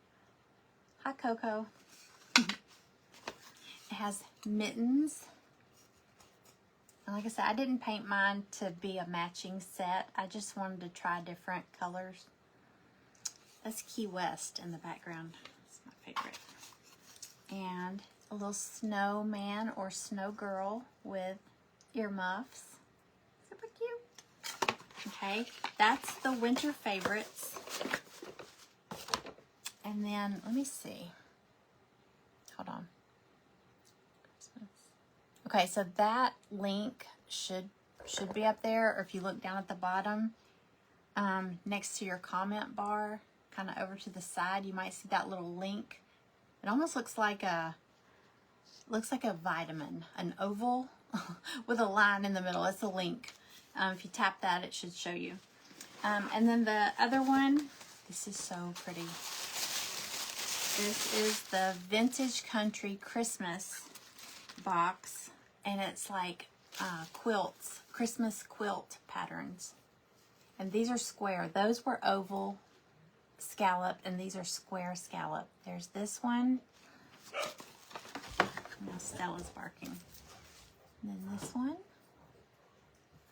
Hot cocoa. It has mittens. And like I said, I didn't paint mine to be a matching set. I just wanted to try different colors. That's Key West in the background. It's my favorite. And a little snowman or snow girl with earmuffs. Super cute. Okay, that's the winter favorites. And then, let me see. Hold on. Okay, so that link should be up there, or if you look down at the bottom, next to your comment bar, kind of over to the side, you might see that little link. It almost looks like a vitamin, an oval with a line in the middle. It's a link. If you tap that, it should show you. And then the other one, this is so pretty. This is the Vintage Country Christmas box, and it's like quilts, Christmas quilt patterns. And these are square. Those were oval scallop, and these are square scallop. There's this one. Now Stella's barking. And then this one,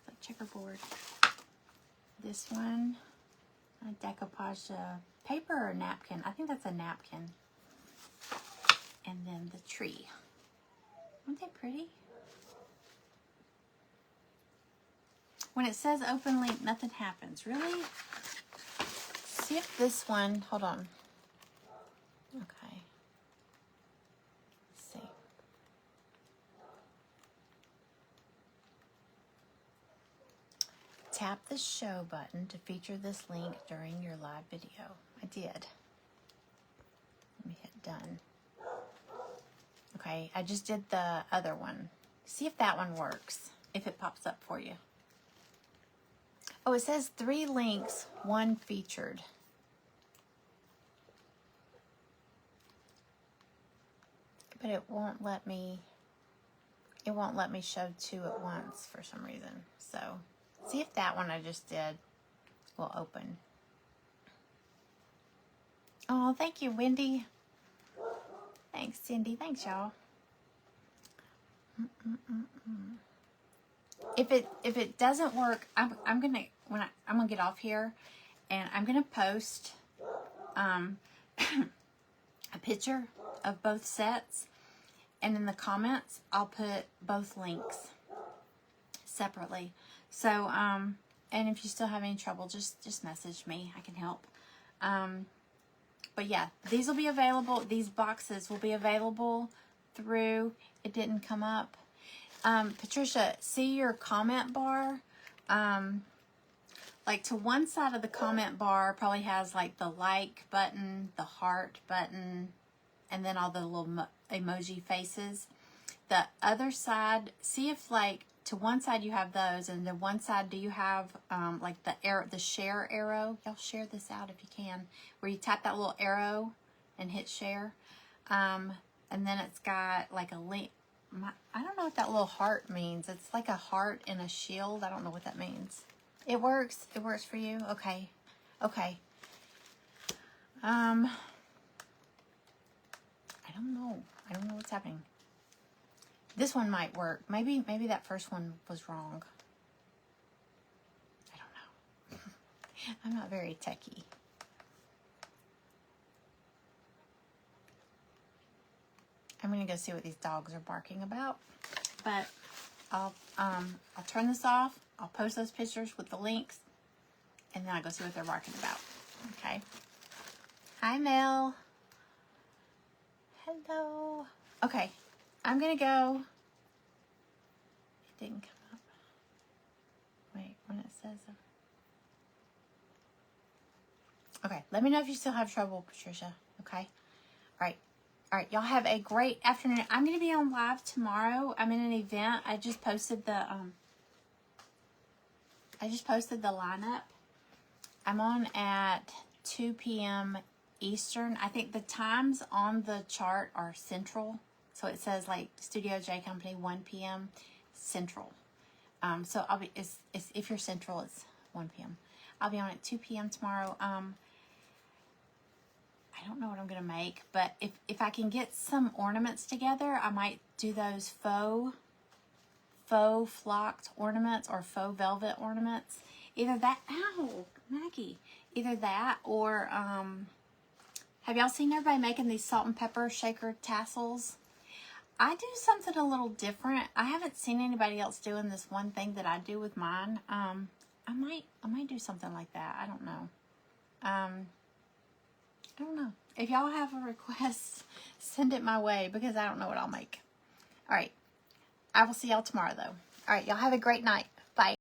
like checkerboard. This one, a decoupage paper or napkin. I think that's a napkin. And then the tree. Aren't they pretty? When it says open link, nothing happens. Really? See if this one, hold on. Okay. Let's see. Tap the show button to feature this link during your live video. I did. Let me hit done. Okay, I just did the other one. See if that one works, if it pops up for you. Oh, it says 3 links, 1 featured. But it won't let me show 2 at once for some reason. So, see if that one I just did will open. Oh, thank you, Wendy. Thanks, Cindy. Thanks, y'all. If it doesn't work, I'm gonna get off here, and I'm gonna post a picture of both sets, and in the comments I'll put both links separately. So and if you still have any trouble, just message me. I can help. But yeah, these will be available. These boxes will be available through. It didn't come up. Patricia, see your comment bar? Like to one side of the comment bar probably has like the like button, the heart button, and then all the little emoji faces. The other side, see if like to one side you have those, and then one side do you have like the arrow, the share arrow? Y'all share this out if you can, where you tap that little arrow and hit share, and then it's got like a link. I don't know what that little heart means. It's like a heart and a shield. I don't know what that means. It works. It works for you. Okay. Okay. I don't know. I don't know what's happening. This one might work. Maybe that first one was wrong. I don't know. I'm not very techie. I'm gonna go see what these dogs are barking about. But I'll turn this off. I'll post those pictures with the links, and then I'll go see what they're barking about. Okay. Hi, Mel. Hello. Okay. I'm gonna go. It didn't come up. Wait, when it says. Okay, let me know if you still have trouble, Patricia. Okay. All right. All right, y'all have a great afternoon. I'm gonna be on live tomorrow. I'm in an event. I just posted the lineup. I'm on at 2 p.m. Eastern. I think the times on the chart are Central. So it says like Studio J Company 1 p.m. Central. So I'll be if you're Central, it's 1 p.m. I'll be on at 2 p.m. tomorrow. I don't know what I'm going to make, but if I can get some ornaments together, I might do those faux flocked ornaments or faux velvet ornaments. Either that, ow, Maggie. Either that or, have y'all seen everybody making these salt and pepper shaker tassels? I do something a little different. I haven't seen anybody else doing this one thing that I do with mine. I might do something like that. I don't know. I don't know. If y'all have a request, send it my way because I don't know what I'll make. All right. I will see y'all tomorrow though. All right. Y'all have a great night. Bye.